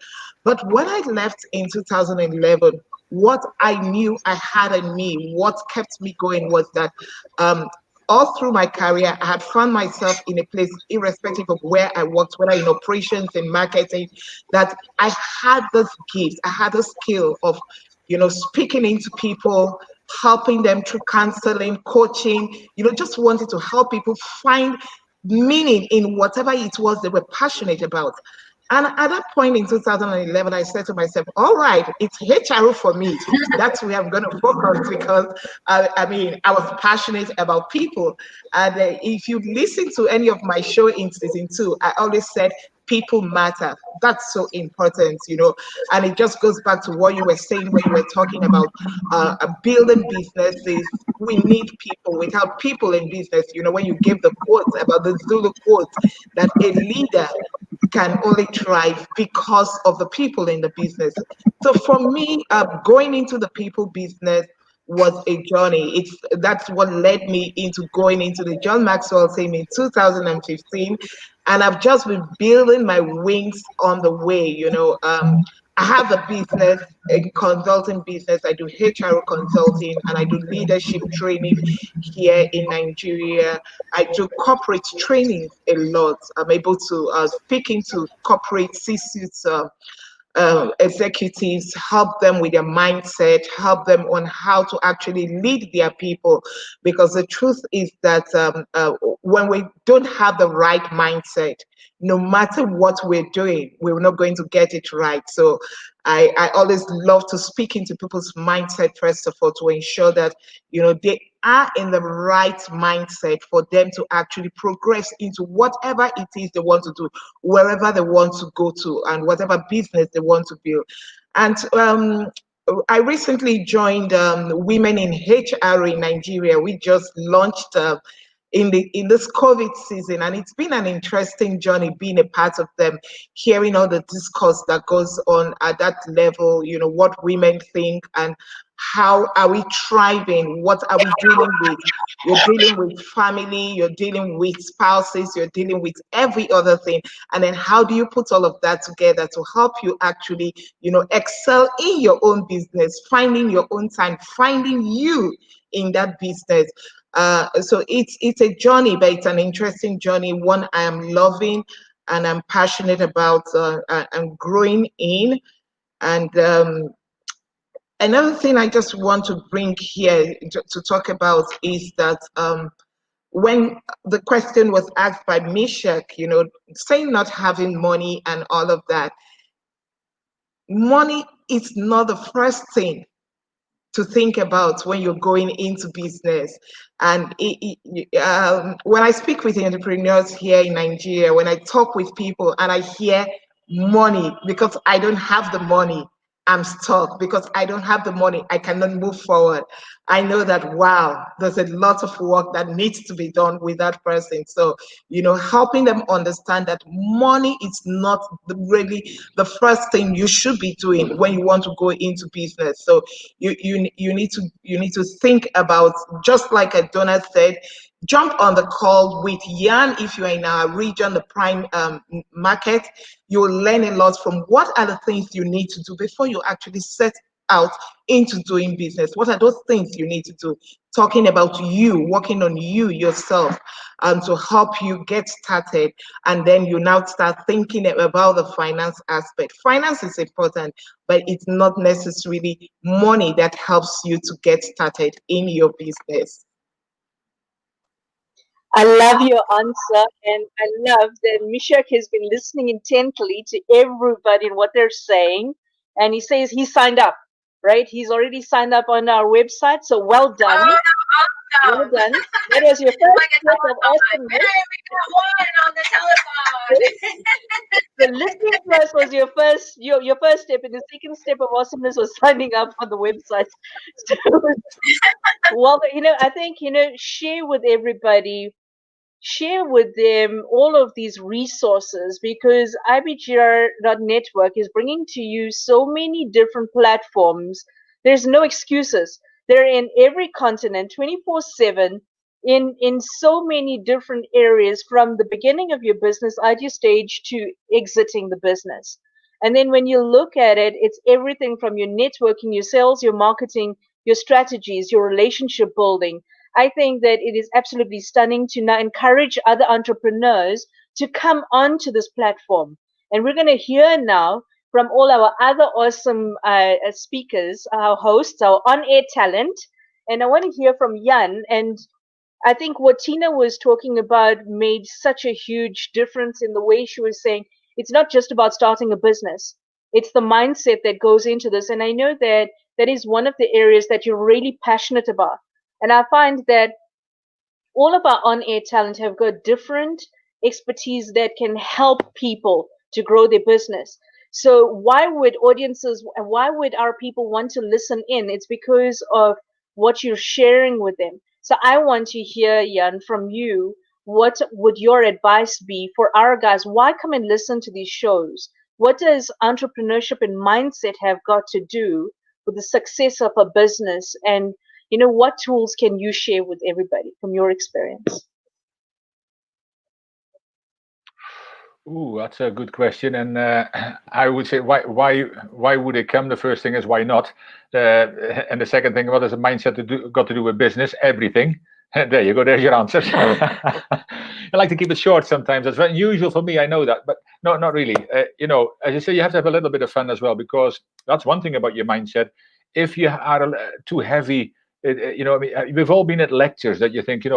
But when I left in 2011, what I knew I had in me, what kept me going was that um, all through my career, I had found myself in a place, irrespective of where I worked, whether in operations, in marketing, that I had this gift, I had a skill of, speaking into people, helping them through counseling, coaching, just wanted to help people find meaning in whatever it was they were passionate about. And at that point in 2011, I said to myself, all right, it's HRO for me. That's where I'm going to focus because, I was passionate about people. And if you listen to any of my show in season 2, I always said, people matter. That's so important, and it just goes back to what you were saying when you were talking about building businesses. We need people. Without people in business, when you gave the quote about the Zulu quote, that a leader can only thrive because of the people in the business. So for me, going into the people business was a journey. That's what led me into going into the John Maxwell team in 2015, and I've just been building my wings on the way. I have a business, a consulting business. I do HR consulting and I do leadership training here in Nigeria. I do corporate training a lot. I'm able to speaking to corporate C-suites, executives, help them with their mindset, help them on how to actually lead their people. Because the truth is that when we don't have the right mindset, no matter what we're doing, we're not going to get it right. So I always love to speak into people's mindset, first of all, to ensure that, they are in the right mindset for them to actually progress into whatever it is they want to do, wherever they want to go to, and whatever business they want to build. And I recently joined Women in HR in Nigeria. We just launched in this COVID season, and it's been an interesting journey being a part of them, hearing all the discourse that goes on at that level, what women think and how are we thriving, what are we dealing with. You're dealing with family, you're dealing with spouses, you're dealing with every other thing, and then how do you put all of that together to help you actually excel in your own business, finding your own time, finding you in that business. So it's a journey, but it's an interesting journey, one I am loving and I'm passionate about and growing in. And another thing I just want to bring here to talk about is that when the question was asked by Mishak, saying not having money and all of that, money is not the first thing to think about when you're going into business. And when I speak with entrepreneurs here in Nigeria, when I talk with people and I hear money, because I don't have the money, I'm stuck. Because I don't have the money, I cannot move forward. I know that, wow, there's a lot of work that needs to be done with that person. So, helping them understand that money is not really the first thing you should be doing when you want to go into business. So you need to think about, just like Donna said, jump on the call with Jan if you're in our region, the prime market. You will learn a lot from what are the things you need to do before you actually set out into doing business. What are those things you need to do? Talking about you, working on you yourself, to help you get started. And then you now start thinking about the finance aspect. Finance is important, but it's not necessarily money that helps you to get started in your business. I love your answer, and I love that Mishak has been listening intently to everybody and what they're saying. And he says he signed up, right? He's already signed up on our website. So well done. So, Well done. That was your first like a step of telephone. awesomeness. Hey, we got one on the telephone. The listening first was your first step, and the second step of awesomeness was signing up for the website. So, well, I think share with them all of these resources, because IBGR.network is bringing to you so many different platforms. There's no excuses. They're in every continent 24/7 in so many different areas, from the beginning of your business idea stage to exiting the business. And then when you look at it, it's everything from your networking, your sales, your marketing, your strategies, your relationship building. I think that it is absolutely stunning to now encourage other entrepreneurs to come onto this platform. And we're going to hear now from all our other awesome speakers, our hosts, our on-air talent. And I want to hear from Jan. And I think what Teena was talking about made such a huge difference in the way she was saying it's not just about starting a business. It's the mindset that goes into this. And I know that that is one of the areas that you're really passionate about. And I find that all of our on-air talent have got different expertise that can help people to grow their business. So why would our people want to listen in? It's because of what you're sharing with them. So I want to hear, Jan, from you, what would your advice be for our guys? Why come and listen to these shows? What does entrepreneurship and mindset have got to do with the success of a business? And what tools can you share with everybody from your experience? Ooh, that's a good question, and I would say why would it come? The first thing is why not, and the second thing, what does a mindset got to do with business? Everything. There you go. There's your answer. I like to keep it short sometimes. It's very unusual for me. I know that, but no, not really. As you say, you have to have a little bit of fun as well, because that's one thing about your mindset. If you are too heavy, we've all been at lectures that you think, is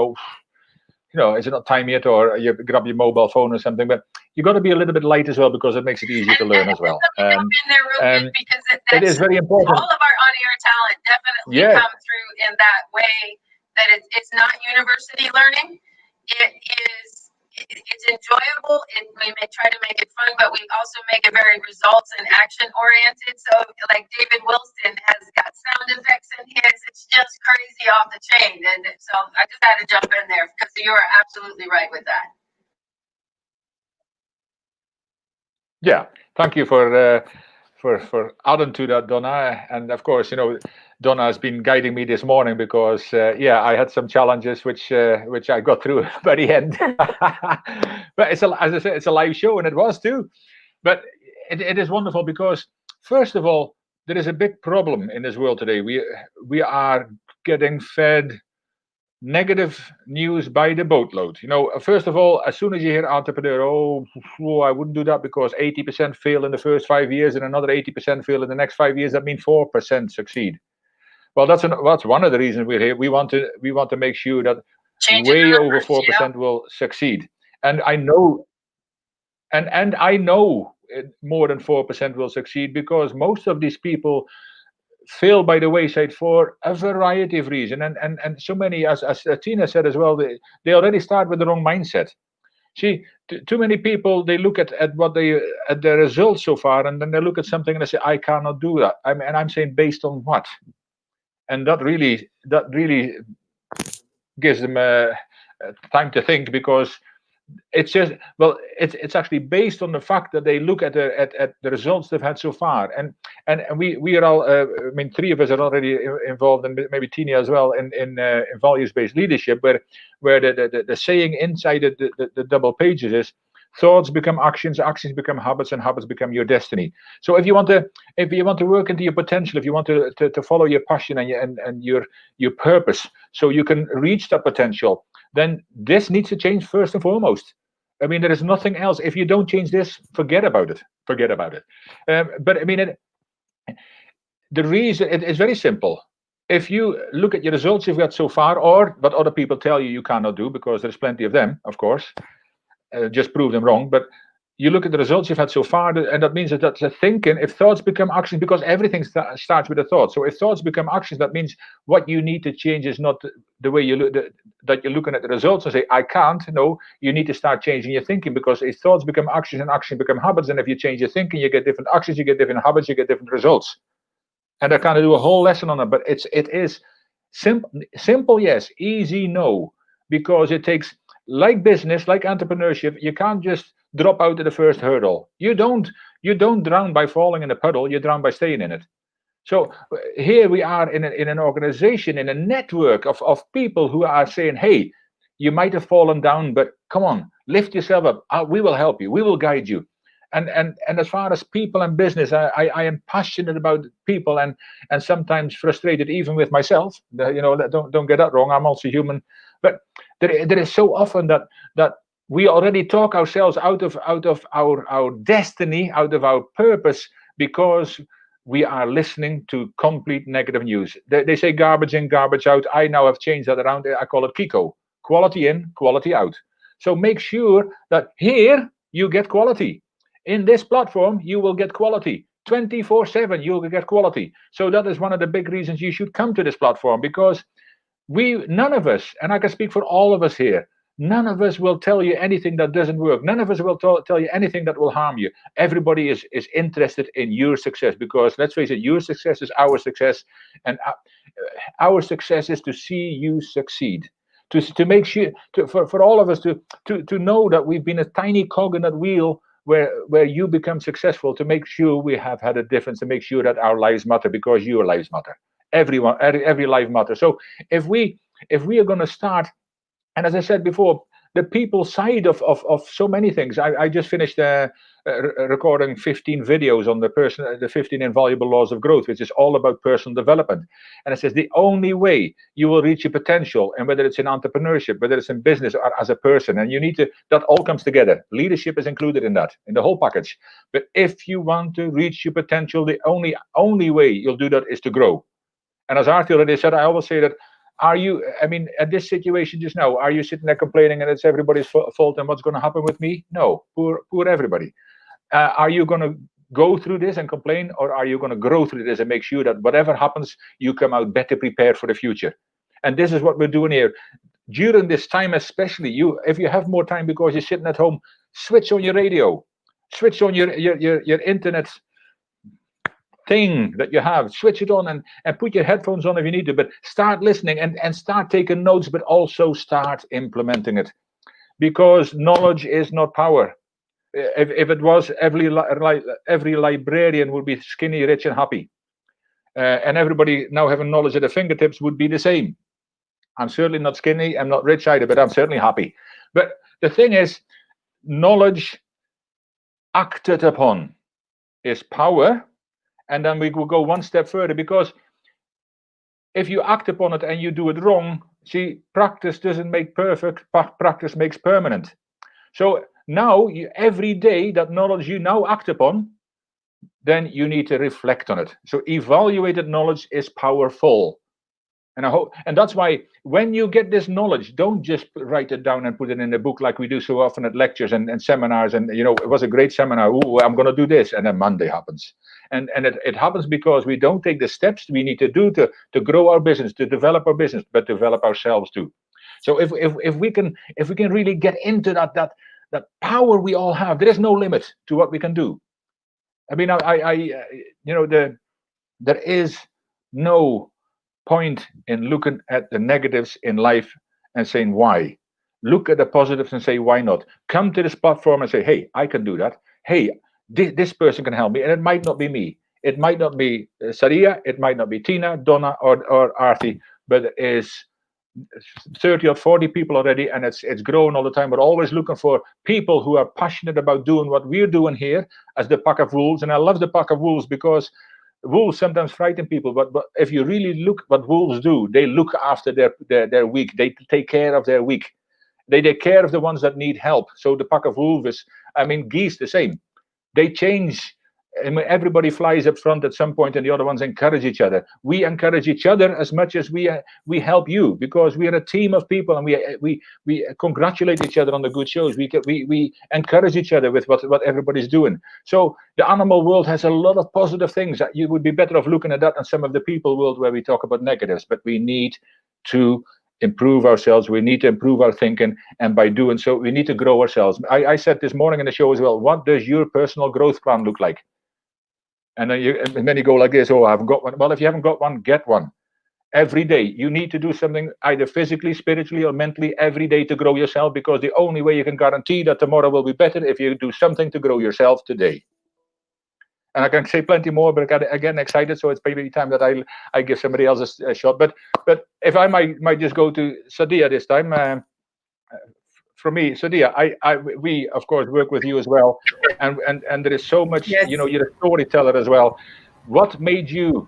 it not time yet, or you grab your mobile phone or something? But you got to be a little bit light as well, because it makes it easier to learn as well. Jump in there real quick, because it is very important. All of our on-air talent definitely come through in that way. That it's not university learning. It's enjoyable. We may try to make it fun, but we also make it very results and action oriented. So like David Wilson has got sound effects in his. It's just crazy off the chain. And so I just had to jump in there, because you are absolutely right with that. Yeah, thank you for adding to that, Donna. And of course, Donna has been guiding me this morning, because I had some challenges which I got through by the end. But as I said, it's a live show, and it was too. But it is wonderful, because first of all, there is a big problem in this world today. We are getting fed negative news by the boatload. First of all, as soon as you hear entrepreneur, I wouldn't do that, because 80% fail in the first 5 years and another 80% fail in the next 5 years. That means 4% succeed. Well, that's one of the reasons we're here. We want to make sure that way over 4% will succeed. And I know, and I know more than 4% will succeed, because most of these people fail by the wayside for a variety of reasons, and so many, as Teena said as well, they already start with the wrong mindset. See, too many people, they look at their results so far, and then they look at something and they say, I cannot do that. And I'm saying, based on what? And that really gives them time to think, because it's just, well, it's actually based on the fact that they look at the results they've had so far, and we are all, three of us are already involved, and maybe Teena as well, in values-based leadership, where the saying inside the double pages is, thoughts become actions, actions become habits, and habits become your destiny. So if you want to work into your potential, if you want to follow your passion and your purpose, so you can reach that potential, then this needs to change first and foremost. There is nothing else. If you don't change this, forget about it. But the reason, it's very simple. If you look at your results you've got so far, or what other people tell you cannot do, because there's plenty of them, of course, just prove them wrong. But you look at the results you've had so far, and that means that that's a thinking. If thoughts become actions, because everything starts with a thought. So if thoughts become actions, that means what you need to change is not the way you look, that you're looking at the results and say, I can't. No, you need to start changing your thinking, because if thoughts become actions and action become habits, and if you change your thinking, you get different actions, you get different habits, you get different results. And I kind of do a whole lesson on it, but it is simple, yes, easy, no, because it takes, like business, like entrepreneurship, you can't just drop out at the first hurdle. You don't drown by falling in a puddle, you drown by staying in it. So here we are in an organization, in a network of people who are saying, hey, you might have fallen down, but come on, lift yourself up. We will help you, we will guide you. And as far as people and business, I am passionate about people, and sometimes frustrated even with myself. Don't get that wrong, I'm also human. But there is so often that we already talk ourselves out of our destiny, out of our purpose, because we are listening to complete negative news. They say garbage in, garbage out. I now have changed that around. I call it Kiko. Quality in, quality out. So make sure that here you get quality. In this platform, you will get quality. 24/7, you will get quality. So that is one of the big reasons you should come to this platform, because none of us, and I can speak for all of us here, none of us will tell you anything that doesn't work. None of us will tell you anything that will harm you. Everybody is interested in your success, because let's face it, your success is our success, and our success is to see you succeed. To make sure, for all of us to know that we've been a tiny cog in that wheel where you become successful, to make sure we have had a difference, to make sure that our lives matter, because your lives matter. Everyone, every life matters. So if we are going to start, and as I said before, the people side of so many things. I just finished recording 15 videos on the 15 invaluable laws of growth, which is all about personal development. And it says the only way you will reach your potential, and whether it's in entrepreneurship, whether it's in business, or as a person, and you need to, that all comes together. Leadership is included in that, in the whole package. But if you want to reach your potential, the only way you'll do that is to grow. And as Arthie already said, I always say that, at this situation just now, are you sitting there complaining and it's everybody's fault and what's going to happen with me? No, poor everybody. Are you going to go through this and complain, or are you going to grow through this and make sure that whatever happens, you come out better prepared for the future? And this is what we're doing here. During this time, especially, if you have more time because you're sitting at home, switch on your radio, switch on your internet thing that you have, switch it on, and put your headphones on if you need to, but start listening and start taking notes, but also start implementing it, because knowledge is not power. If it was, every librarian would be skinny, rich, and happy, and everybody now having knowledge at their fingertips would be the same. I'm certainly not skinny, I'm not rich either, but I'm certainly happy. But the thing is, knowledge acted upon is power. And then we will go one step further, because if you act upon it and you do it wrong, see, practice doesn't make perfect, practice makes permanent. So now, every day, that knowledge you now act upon, then you need to reflect on it. So evaluated knowledge is powerful. And that's why when you get this knowledge, don't just write it down and put it in a book like we do so often at lectures and seminars. And it was a great seminar. Ooh, I'm going to do this, and then Monday happens. And it happens because we don't take the steps we need to do to grow our business, to develop our business, but develop ourselves too. So if we can really get into that power we all have, there is no limit to what we can do. I mean, there is no point in looking at the negatives in life and saying why. Look at the positives and say why not. Come to this platform and say, hey, I can do that. Hey, this person can help me, and it might not be me. It might not be Sadika. It might not be Teena, Donna, or Arthie, but it is 30 or 40 people already, and it's growing all the time. We're always looking for people who are passionate about doing what we're doing here as the pack of wolves. And I love the pack of wolves, because wolves sometimes frighten people, but if you really look what wolves do, they look after their weak. They take care of their weak. They take care of the ones that need help. So the pack of wolves is, geese the same. They change And everybody flies up front at some point, and the other ones encourage each other. We encourage each other as much as we help you, because we are a team of people, and we congratulate each other on the good shows. We encourage each other with what everybody's doing. So the animal world has a lot of positive things. That you would be better off looking at that than some of the people world where we talk about negatives. But we need to improve ourselves. We need to improve our thinking, and by doing so, we need to grow ourselves. I said this morning in the show as well, what does your personal growth plan look like? And then you go like this, oh, I haven't got one. Well, if you haven't got one, get one. Every day, you need to do something either physically, spiritually, or mentally every day to grow yourself, because the only way you can guarantee that tomorrow will be better if you do something to grow yourself today. And I can say plenty more, but I got again excited, so it's maybe time that I give somebody else a shot. But if I might just go to Sadia this time. For me, Sadia, we of course work with you as well, and there is so much. Yes. You know, you're a storyteller as well. What made you,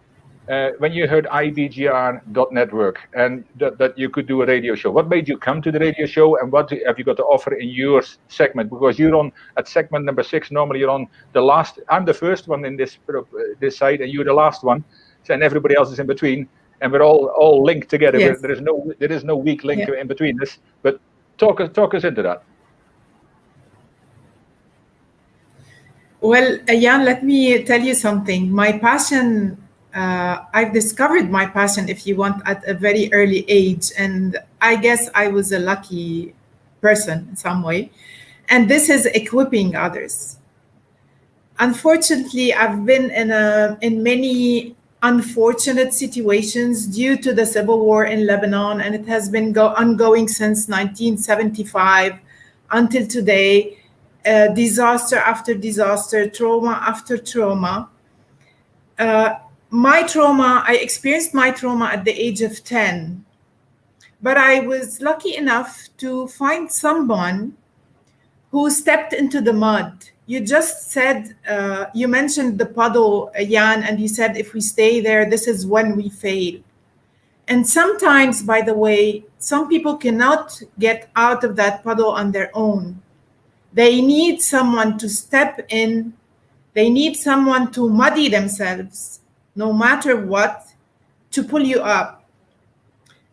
when you heard IBGR.network and that you could do a radio show? What made you come to the radio show, and what have you got to offer in your segment? Because you're on at segment number 6. Normally, you're on the last. I'm the first one in this side, and you're the last one, and everybody else is in between, and we're all linked together. Yes. There is no weak link in between us, but. Talk us into that. Well, Jan, let me tell you something. My passion, I've discovered my passion, if you want, at a very early age. And I guess I was a lucky person in some way. And this is equipping others. Unfortunately, I've been in many unfortunate situations due to the civil war in Lebanon, and it has been ongoing since 1975 until today. Disaster after disaster, trauma after trauma. I experienced my trauma at the age of 10, but I was lucky enough to find someone who stepped into the mud. You just said, you mentioned the puddle, Jan, and you said if we stay there, this is when we fail. And sometimes, by the way, some people cannot get out of that puddle on their own. They need someone to step in. They need someone to muddy themselves, no matter what, to pull you up.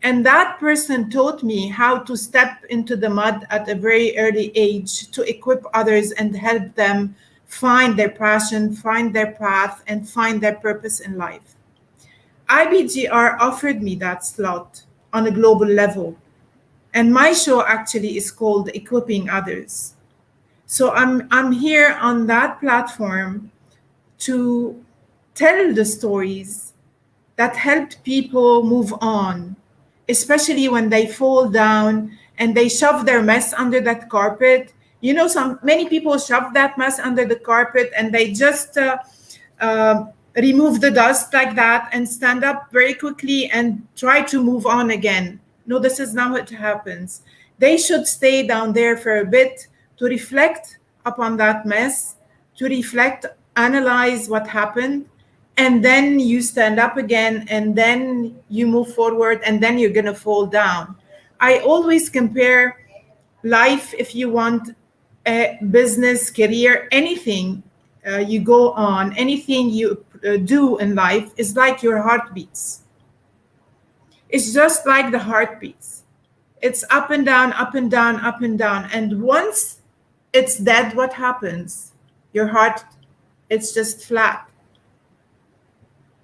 And that person taught me how to step into the mud at a very early age to equip others and help them find their passion, find their path, and find their purpose in life. IBGR offered me that slot on a global level. And my show actually is called Equipping Others. So I'm here on that platform to tell the stories that helped people move on, especially when they fall down and they shove their mess under that carpet. You know, many people shove that mess under the carpet and they just remove the dust like that and stand up very quickly and try to move on again. No, this is not what happens. They should stay down there for a bit to reflect upon that mess, to reflect, analyze what happened, and then you stand up again, and then you move forward, and then you're going to fall down. I always compare life, if you want, a business, career, anything you go on, anything you do in life is like your heartbeats. It's just like the heartbeats. It's up and down, up and down, up and down. And once it's dead, what happens? Your heart, it's just flat.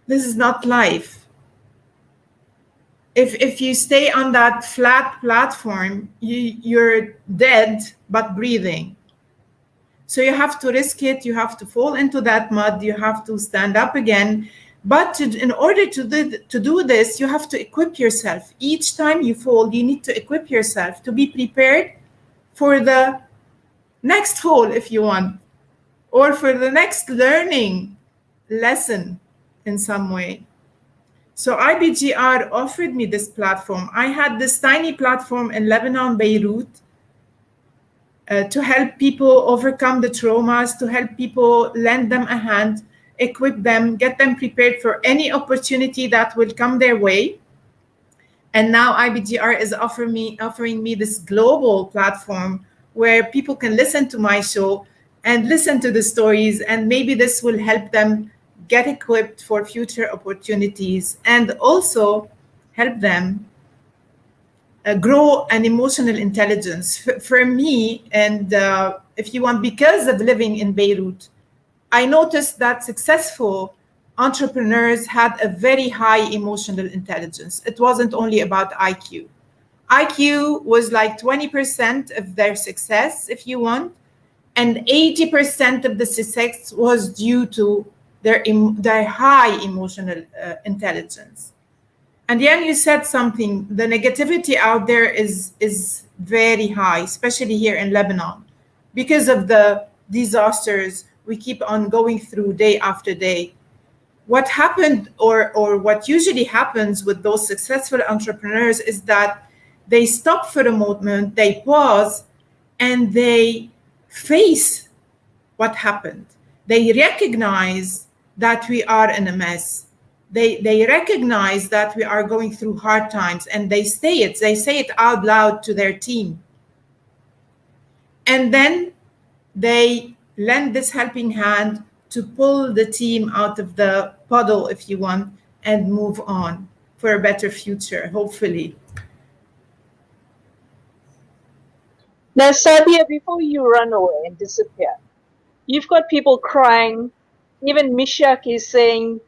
This is not life. If you stay on that flat platform, you're dead but breathing. So you have to risk it. You have to fall into that mud. You have to stand up again. But in order to do this, you have to equip yourself. Each time you fall, you need to equip yourself to be prepared for the next fall, if you want, or for the next learning lesson in some way. So IBGR offered me this platform. I had this tiny platform in Lebanon, Beirut, to help people overcome the traumas, to help people lend them a hand, equip them, get them prepared for any opportunity that will come their way. And now IBGR is offering me this global platform where people can listen to my show, and listen to the stories, and maybe this will help them get equipped for future opportunities, and also help them grow an emotional intelligence. For me, and if you want, because of living in Beirut, I noticed that successful entrepreneurs had a very high emotional intelligence. It wasn't only about IQ. IQ was like 20% of their success, if you want, and 80% of the success was due to their high emotional intelligence. And Jan, you said something. The negativity out there is very high, especially here in Lebanon, because of the disasters we keep on going through day after day. What happened, or what usually happens with those successful entrepreneurs, is that they stop for a moment, they pause, and they face what happened. They recognize that we are in a mess. They recognize that we are going through hard times, and they say it out loud to their team. And then they lend this helping hand to pull the team out of the puddle, if you want, and move on for a better future, hopefully. Now, Sadia, before you run away and disappear, you've got people crying. Even Mishak is saying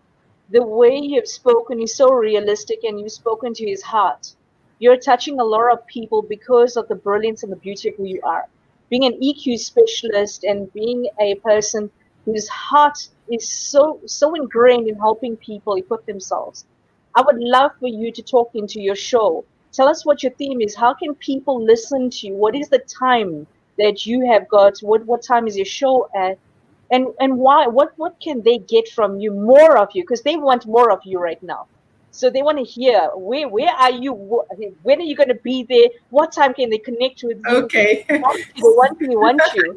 the way you've spoken is so realistic, and you've spoken to his heart. You're touching a lot of people because of the brilliance and the beauty of who you are. Being an EQ specialist and being a person whose heart is so ingrained in helping people equip themselves. I would love for you to talk into your show. Tell us what your theme is. How can people listen to you? What is the time that you have got? What time is your show at? And why? What can they get from you? More of you, because they want more of you right now. So they want to hear where are you? When are you going to be there? What time can they connect with you? Okay. They want you.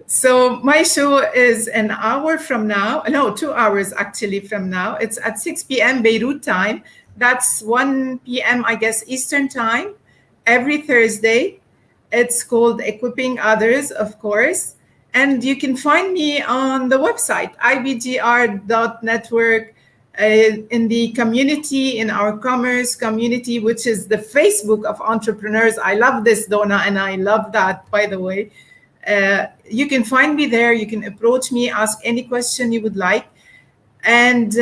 So my show is an hour from now. No, 2 hours actually from now. It's at 6 p.m. Beirut time. That's 1 p.m. I guess Eastern time, every Thursday. It's called Equipping Others, of course. And you can find me on the website, IBGR.network, in the community, in our commerce community, which is the Facebook of entrepreneurs. I love this, Donna, and I love that, by the way. You can find me there. You can approach me, ask any question you would like. And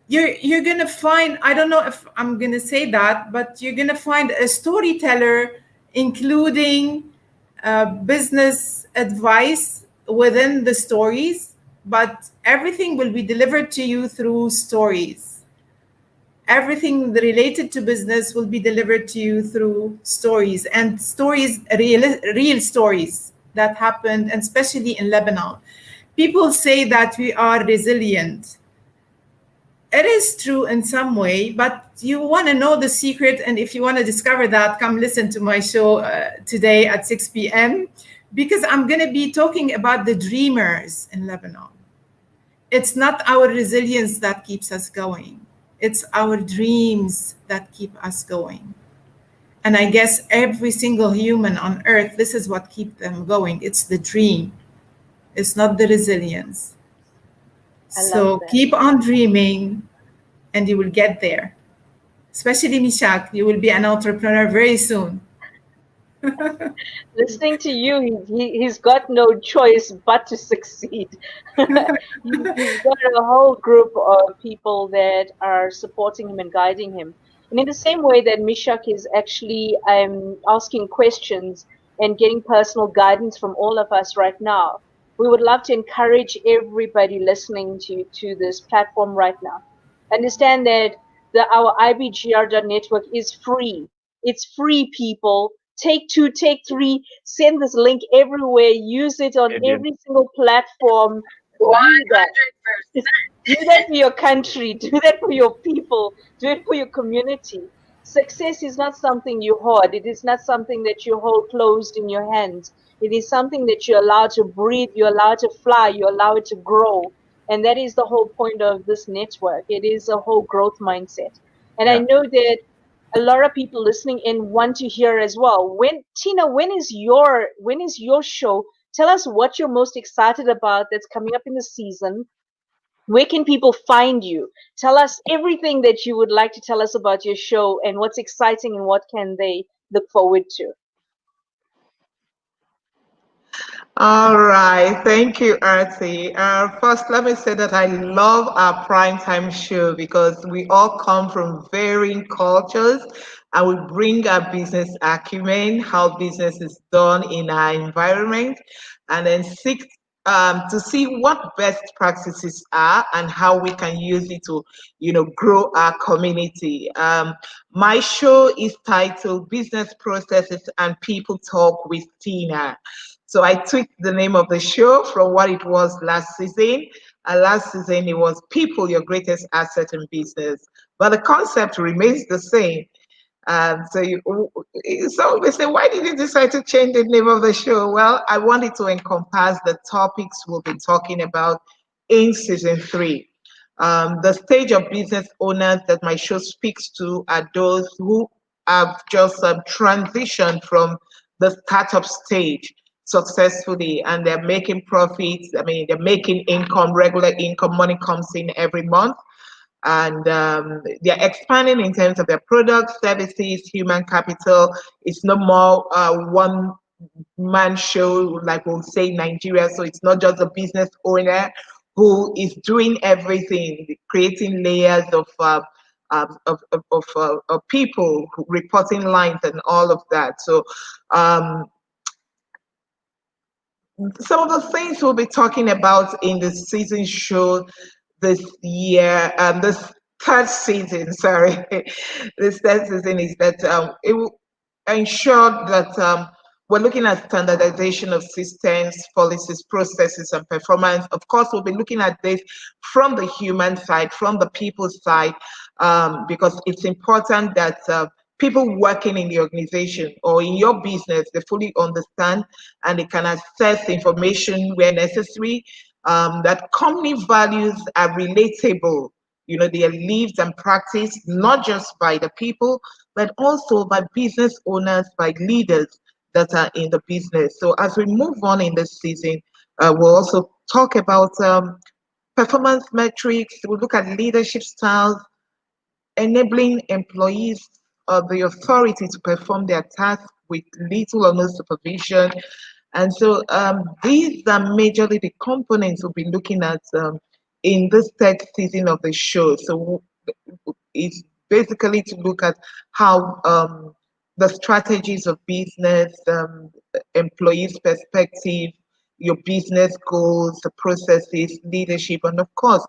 you're going to find, I don't know if I'm going to say that, but you're going to find a storyteller, including business advice within the stories, but everything will be delivered to you through stories. Everything related to business will be delivered to you through stories, and stories, real stories that happened, and especially in Lebanon. People say that we are resilient. It is true in some way, but you want to know the secret. And if you want to discover that, come listen to my show today at 6 p.m. because I'm going to be talking about the dreamers in Lebanon. It's not our resilience that keeps us going. It's our dreams that keep us going. And I guess every single human on earth, this is what keeps them going. It's the dream. It's not the resilience. So keep on dreaming and you will get there. Especially Mishak, you will be an entrepreneur very soon. Listening to you, he's got no choice but to succeed. He's got a whole group of people that are supporting him and guiding him. And in the same way that Mishak is actually asking questions and getting personal guidance from all of us right now, we would love to encourage everybody listening to this platform right now. Understand that our IBGR.network is free. It's free, people. Take 2, take 3, send this link everywhere, use it on every single platform. 100%. Do that for your country, do that for your people, do it for your community. Success is not something you hoard. It is not something that you hold closed in your hands. It is something that you allow to breathe, you allow to fly, you allow it to grow. And that is the whole point of this network. It is a whole growth mindset. And I know that a lot of people listening in want to hear as well. Teena, when is your show Tell us what you're most excited about that's coming up in the season. Where can people find you? Tell us everything that you would like to tell us about your show and what's exciting and what can they look forward to. All right, thank you, Artie. First, let me say that I love our primetime show because we all come from varying cultures and we bring our business acumen, how business is done in our environment, and then seek to see what best practices are and how we can use it to, grow our community. My show is titled Business Processes and People Talk with Teena. So I tweaked the name of the show from what it was last season. Last season, it was People, Your Greatest Asset in Business. But the concept remains the same. So they say, why did you decide to change the name of the show? Well, I wanted to encompass the topics we'll be talking about in season 3. The stage of business owners that my show speaks to are those who have just transitioned from the startup stage successfully and they're making profits. I mean, they're making income, regular income, money comes in every month. And they're expanding in terms of their products, services, human capital. It's no more one man show like we'll say in Nigeria. So it's not just a business owner who is doing everything, creating layers of people, reporting lines, and all of that. So some of the things we'll be talking about in the season show this year, this third season, sorry, this third season is that it will ensure that we're looking at standardization of systems, policies, processes, and performance. Of course, we'll be looking at this from the human side, from the people side, because it's important that people working in the organization or in your business, they fully understand and they can access information where necessary, that company values are relatable. They are lived and practiced not just by the people, but also by business owners, by leaders that are in the business. So as we move on in this season, we'll also talk about performance metrics. We'll look at leadership styles, enabling employees the authority to perform their tasks with little or no supervision. And so these are majorly the components we'll be looking at in this third season of the show. So it's basically to look at how the strategies of business, employees' perspective, your business goals, the processes, leadership, and of course,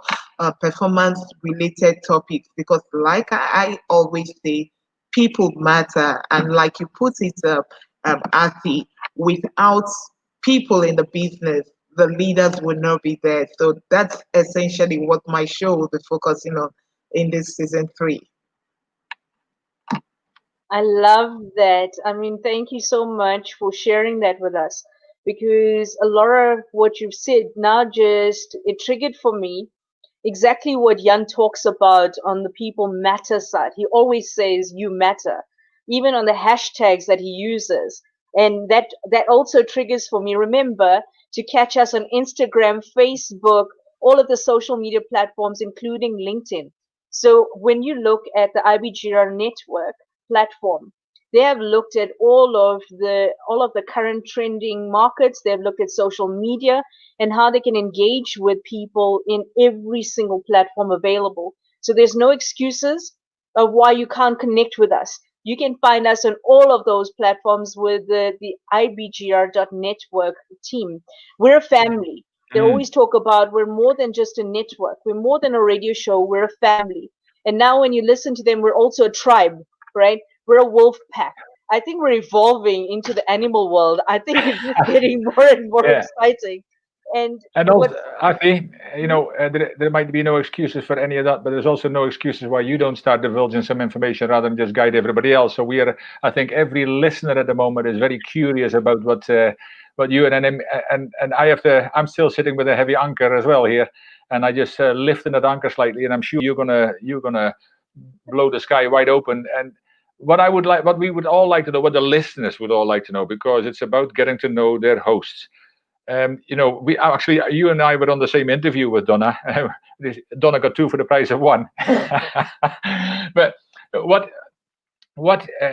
performance-related topics. Because like I always say, people matter. And like you put it, Arthie, without people in the business, the leaders will not be there. So that's essentially what my show will be focusing on in this season 3. I love that. I mean, thank you so much for sharing that with us because a lot of what you've said now just it triggered for me exactly what Jan talks about on the people matter side. He always says you matter, even on the hashtags that he uses. And that also triggers for me. Remember to catch us on Instagram, Facebook, all of the social media platforms, including LinkedIn. So when you look at the IBGR network platform, they have looked at all of the current trending markets. They've looked at social media and how they can engage with people in every single platform available. So there's no excuses of why you can't connect with us. You can find us on all of those platforms with the IBGR.network team. We're a family. They always talk about we're more than just a network. We're more than a radio show. We're a family. And now when you listen to them, we're also a tribe, right? We're a wolf pack. I think we're evolving into the animal world. I think it's just getting more and more exciting. And also, Arthie, there might be no excuses for any of that, but there's also no excuses why you don't start divulging some information rather than just guide everybody else. So I think every listener at the moment is very curious about what you and I have to. I'm still sitting with a heavy anchor as well here, and I just lifting that anchor slightly, and I'm sure you're gonna blow the sky wide open. And what we would all like to know, what the listeners would all like to know, because it's about getting to know their hosts. we actually, you and I were on the same interview with Donna. Donna got 2 for the price of 1. But what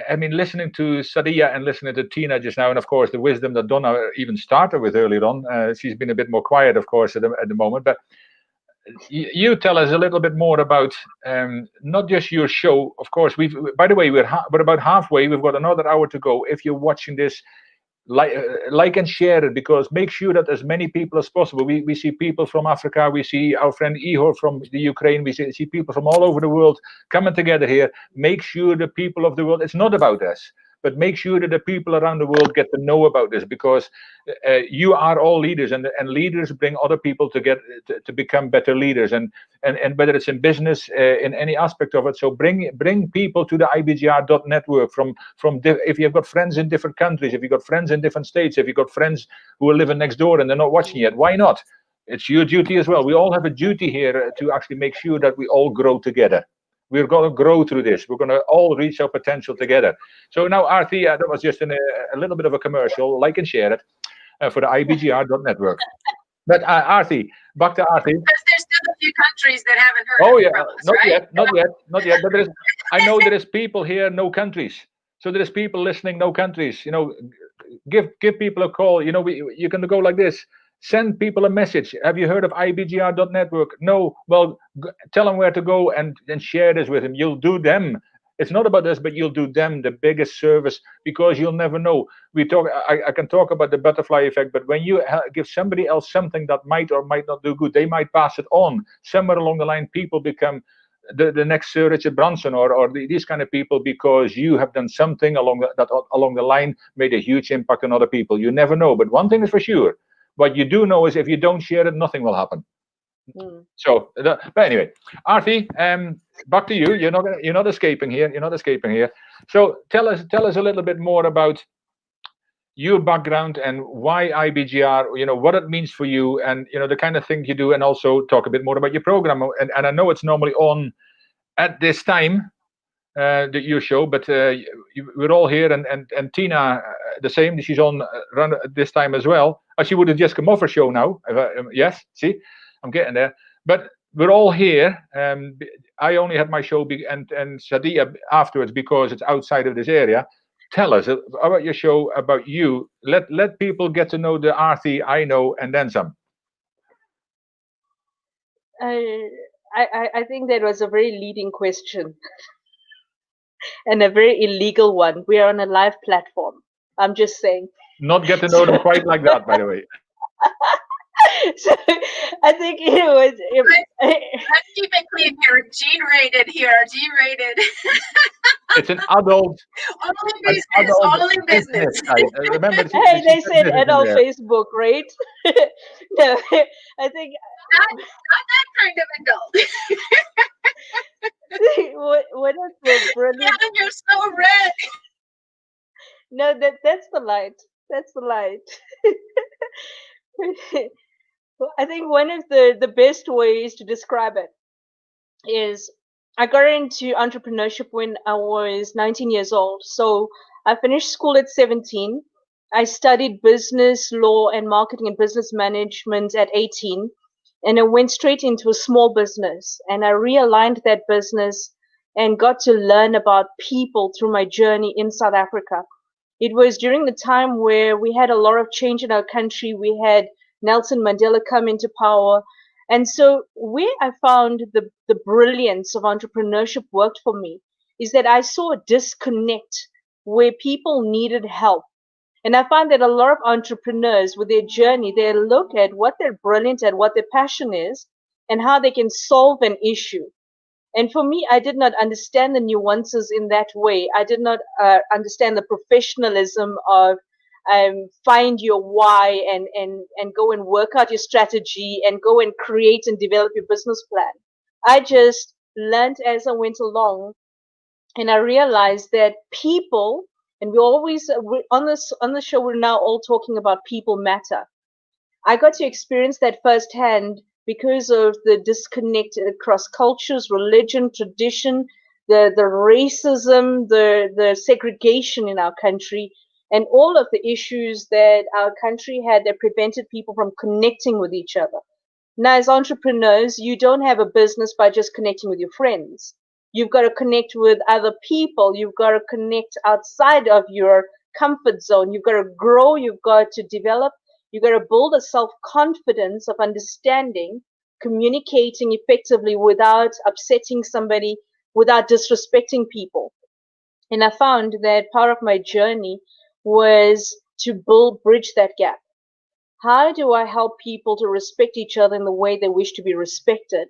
I mean, listening to Sadika and listening to Teena just now, and of course the wisdom that Donna even started with earlier on. She's been a bit more quiet, of course, at the moment. But you tell us a little bit more about not just your show. Of course, by the way, we're about halfway. We've got another hour to go. If you're watching this, like and share it, because make sure that as many people as possible. We see people from Africa, we see our friend Ihor from the Ukraine, we see people from all over the world coming together here. Make sure the people of the world, it's not about us, but make sure that the people around the world get to know about this, because you are all leaders, and leaders bring other people to become better leaders, and whether it's in business, in any aspect of it. So bring people to the IBGR.network if you've got friends in different countries, if you've got friends in different states, if you've got friends who are living next door and they're not watching yet, why not? It's your duty as well. We all have a duty here to actually make sure that we all grow together. We're going to grow through this. We're going to all reach our potential together. So now, Arthie, that was just a little bit of a commercial. Like and share it for the IBGR.network. But Arthie, back to Arthie. Because there's still a few countries that haven't heard Oh, yeah. from us, Not right? yet. But I know there is people here, no countries. So there is people listening, no countries. Give people a call. You can go like this. Send people a message. Have you heard of IBGR.network? No. Well, tell them where to go and share this with them. You'll do them. It's not about us, but you'll do them the biggest service, because you'll never know. I can talk about the butterfly effect, but when you give somebody else something that might or might not do good, they might pass it on. Somewhere along the line, people become the next Sir Richard Branson or these kind of people, because you have done something along the line, made a huge impact on other people. You never know. But one thing is for sure. What you do know is if you don't share it, nothing will happen. So, but anyway, Arthie, back to you. You're not escaping here. So tell us a little bit more about your background and why IBGR. What it means for you, and the kind of thing you do, and also talk a bit more about your program. And I know it's normally on at this time, your show, but we're all here, and Teena the same. She's on around this time as well. She would have just come off her show now. Yes, see, I'm getting there. But we're all here. I only had my show and Sadika afterwards, because it's outside of this area. Tell us about your show, about you. Let people get to know the Arthie I know, and then some. I think that was a very leading question and a very illegal one. We are on a live platform. I'm just saying. Not get to know them quite like that, by the way. So I think it was. Let's keep it clean here. G-rated here. G-rated. It's an adult. Only business. Remember, hey, they said adult Facebook, right? No, I think not that kind of adult. What is the brilliant? You're so red. No, that's the light. That's the light. I think one of the best ways to describe it is I got into entrepreneurship when I was 19 years old. So I finished school at 17. I studied business, law, and marketing and business management at 18. And I went straight into a small business. And I realigned that business and got to learn about people through my journey in South Africa. It was during the time where we had a lot of change in our country. We had Nelson Mandela come into power. And so where I found the brilliance of entrepreneurship worked for me is that I saw a disconnect where people needed help. And I find that a lot of entrepreneurs with their journey, they look at what they're brilliant at, what their passion is, and how they can solve an issue. And for me, I did not understand the nuances in that way. I did not understand the professionalism of find your why and go and work out your strategy and go and create and develop your business plan. I just learned as I went along, and I realized that people, and on the show, we're now all talking about people matter. I got to experience that firsthand because of the disconnect across cultures, religion, tradition, the racism, the segregation in our country. and all of the issues that our country had that prevented people from connecting with each other. Now, as entrepreneurs, you don't have a business by just connecting with your friends. You've got to connect with other people. You've got to connect outside of your comfort zone. You've got to grow. You've got to develop. You've got to build a self-confidence of understanding, communicating effectively without upsetting somebody, without disrespecting people. And I found that part of my journey was to bridge that gap. How do I help people to respect each other in the way they wish to be respected?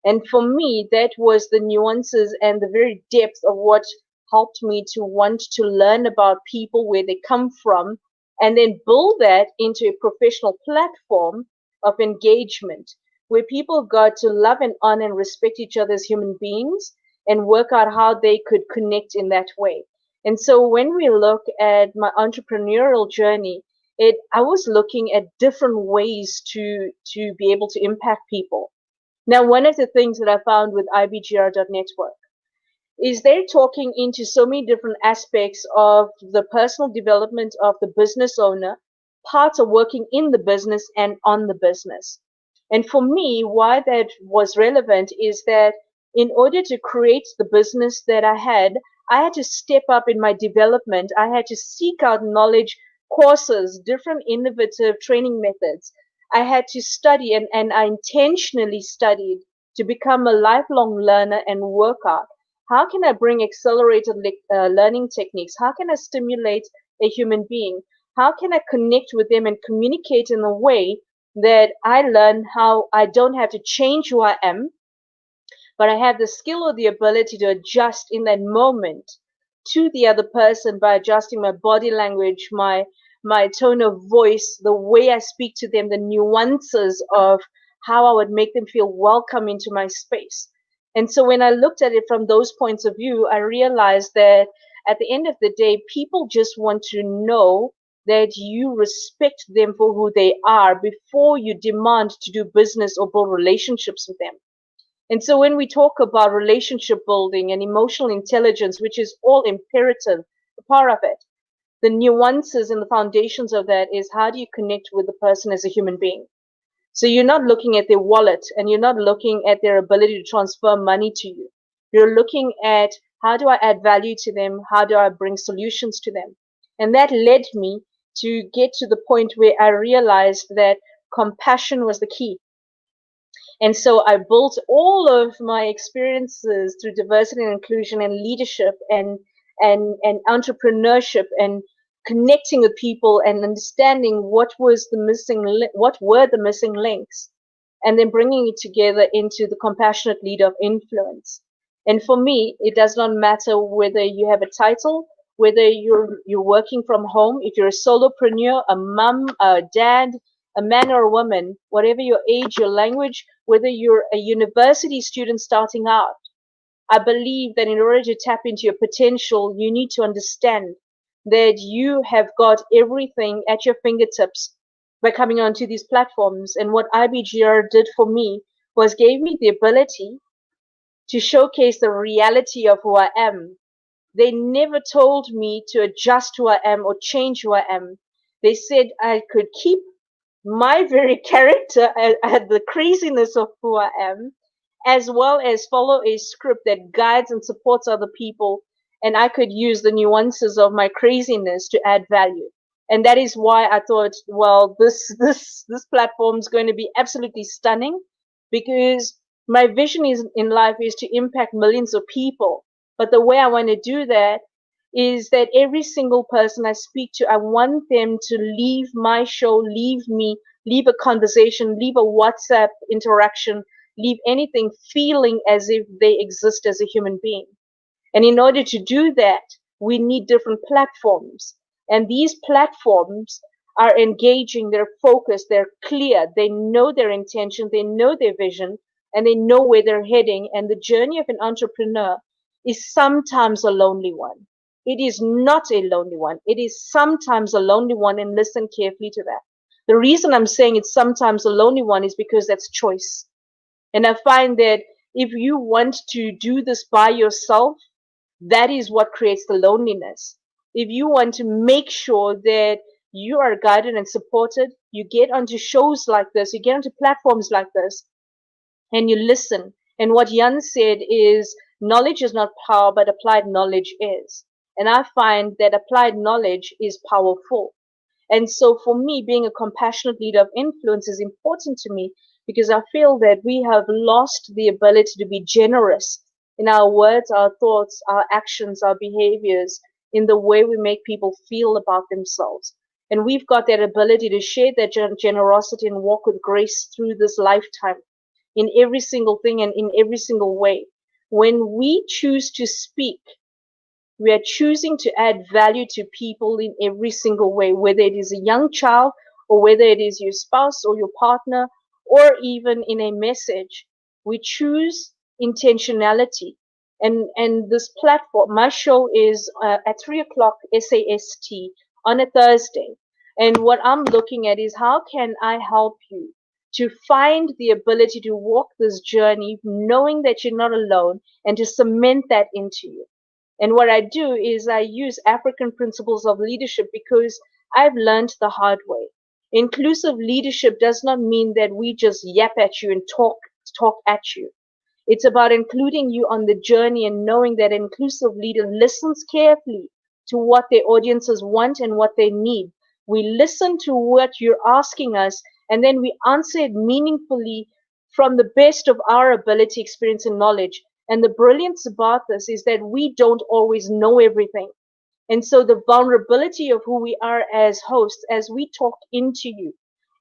And for me, that was the nuances and the very depth of what helped me to want to learn about people, where they come from, and then build that into a professional platform of engagement where people got to love and honor and respect each other as human beings and work out how they could connect in that way. And so when we look at my entrepreneurial journey, I was looking at different ways to be able to impact people. Now, one of the things that I found with IBGR.network is they're talking into so many different aspects of the personal development of the business owner, parts of working in the business and on the business. And for me, why that was relevant is that in order to create the business that I had to step up in my development. I had to seek out knowledge, courses, different innovative training methods. I had to study, and I intentionally studied to become a lifelong learner and work out. How can I bring accelerated learning techniques? How can I stimulate a human being? How can I connect with them and communicate in a way that I learn how I don't have to change who I am, but I have the skill or the ability to adjust in that moment to the other person by adjusting my body language, my tone of voice, the way I speak to them, the nuances of how I would make them feel welcome into my space. And so when I looked at it from those points of view, I realized that at the end of the day, people just want to know that you respect them for who they are before you demand to do business or build relationships with them. And so when we talk about relationship building and emotional intelligence, which is all imperative, a part of it, the nuances and the foundations of that is how do you connect with the person as a human being? So you're not looking at their wallet and you're not looking at their ability to transfer money to you. You're looking at how do I add value to them? How do I bring solutions to them? And that led me to get to the point where I realized that compassion was the key. And so I built all of my experiences through diversity and inclusion and leadership and entrepreneurship and connecting with people and understanding what were the missing links, and then bringing it together into the compassionate leader of influence. And for me, it does not matter whether you have a title, whether you're working from home, if you're a solopreneur, a mom, a dad, a man or a woman, whatever your age, your language, whether you're a university student starting out. I believe that in order to tap into your potential, you need to understand that you have got everything at your fingertips by coming onto these platforms. And what IBGR did for me was gave me the ability to showcase the reality of who I am. They never told me to adjust who I am or change who I am. They said I could keep my very character and the craziness of who I am, as well as follow a script that guides and supports other people. And I could use the nuances of my craziness to add value. And that is why I thought, well, this platform is going to be absolutely stunning, because my vision in life is to impact millions of people. But the way I want to do that is that every single person I speak to, I want them to leave my show, leave a conversation, leave a WhatsApp interaction, leave anything feeling as if they exist as a human being. And in order to do that, we need different platforms. And these platforms are engaging, they're focused, they're clear, they know their intention, they know their vision, and they know where they're heading. And the journey of an entrepreneur is sometimes a lonely one. It is not a lonely one. It is sometimes a lonely one, and listen carefully to that. The reason I'm saying it's sometimes a lonely one is because that's choice. And I find that if you want to do this by yourself, that is what creates the loneliness. if you want to make sure that you are guided and supported, you get onto shows like this, you get onto platforms like this, and you listen. And what Jan said is knowledge is not power, but applied knowledge is. And I find that applied knowledge is powerful. And so for me, being a compassionate leader of influence is important to me because I feel that we have lost the ability to be generous in our words, our thoughts, our actions, our behaviors, in the way we make people feel about themselves. And we've got that ability to share that generosity and walk with grace through this lifetime in every single thing and in every single way. When we choose to speak, we are choosing to add value to people in every single way, whether it is a young child or whether it is your spouse or your partner or even in a message. We choose intentionality. And this platform, my show is at 3 o'clock SAST on a Thursday. And what I'm looking at is how can I help you to find the ability to walk this journey, knowing that you're not alone, and to cement that into you. And what I do is I use African principles of leadership because I've learned the hard way. Inclusive leadership does not mean that we just yap at you and talk at you. It's about including you on the journey and knowing that an inclusive leader listens carefully to what their audiences want and what they need. We listen to what you're asking us, and then we answer it meaningfully from the best of our ability, experience, and knowledge. And the brilliance about this is that we don't always know everything. And so the vulnerability of who we are as hosts, as we talk into you,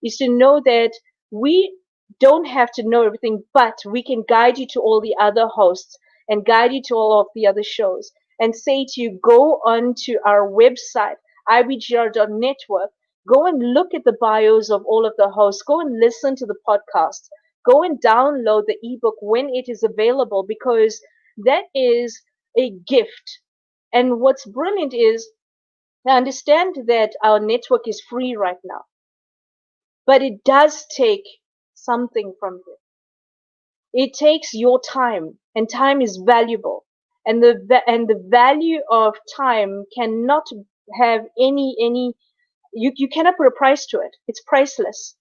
is to know that we don't have to know everything, but we can guide you to all the other hosts and guide you to all of the other shows and say to you, go on to our website, IBGR.network, go and look at the bios of all of the hosts, go and listen to the podcasts, go and download the ebook when it is available, because that is a gift. And what's brilliant is I understand that our network is free right now, but it does take something from you. It takes your time, and time is valuable. And the value of time cannot have any you cannot put a price to it. It's priceless.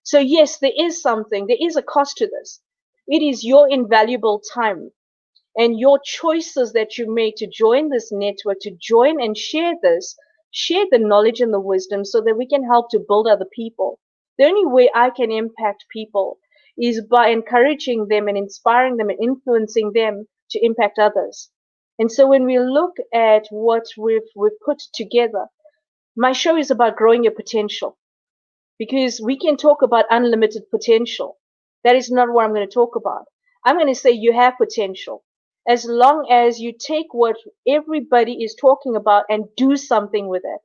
So yes, there is a cost to this. It is your invaluable time and your choices that you make to join this network, to join and share the knowledge and the wisdom so that we can help to build other people. The only way I can impact people is by encouraging them and inspiring them and influencing them to impact others. And so when we look at what we've put together, my show is about growing your potential, because we can talk about unlimited potential. That is not what I'm going to talk about. I'm going to say you have potential as long as you take what everybody is talking about and do something with it.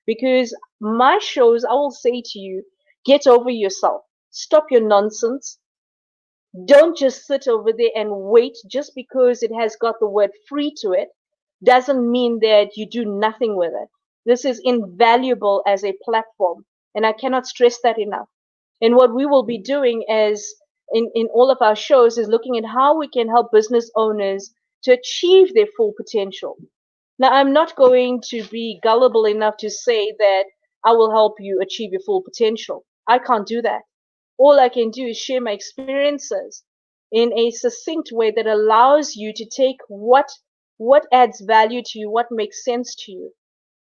Because my shows, I will say to you, get over yourself. Stop your nonsense. Don't just sit over there and wait. Just because it has got the word free to it doesn't mean that you do nothing with it. This is invaluable as a platform, and I cannot stress that enough. And what we will be doing as in all of our shows is looking at how we can help business owners to achieve their full potential. Now, I'm not going to be gullible enough to say that I will help you achieve your full potential. I can't do that. All I can do is share my experiences in a succinct way that allows you to take what adds value to you, what makes sense to you,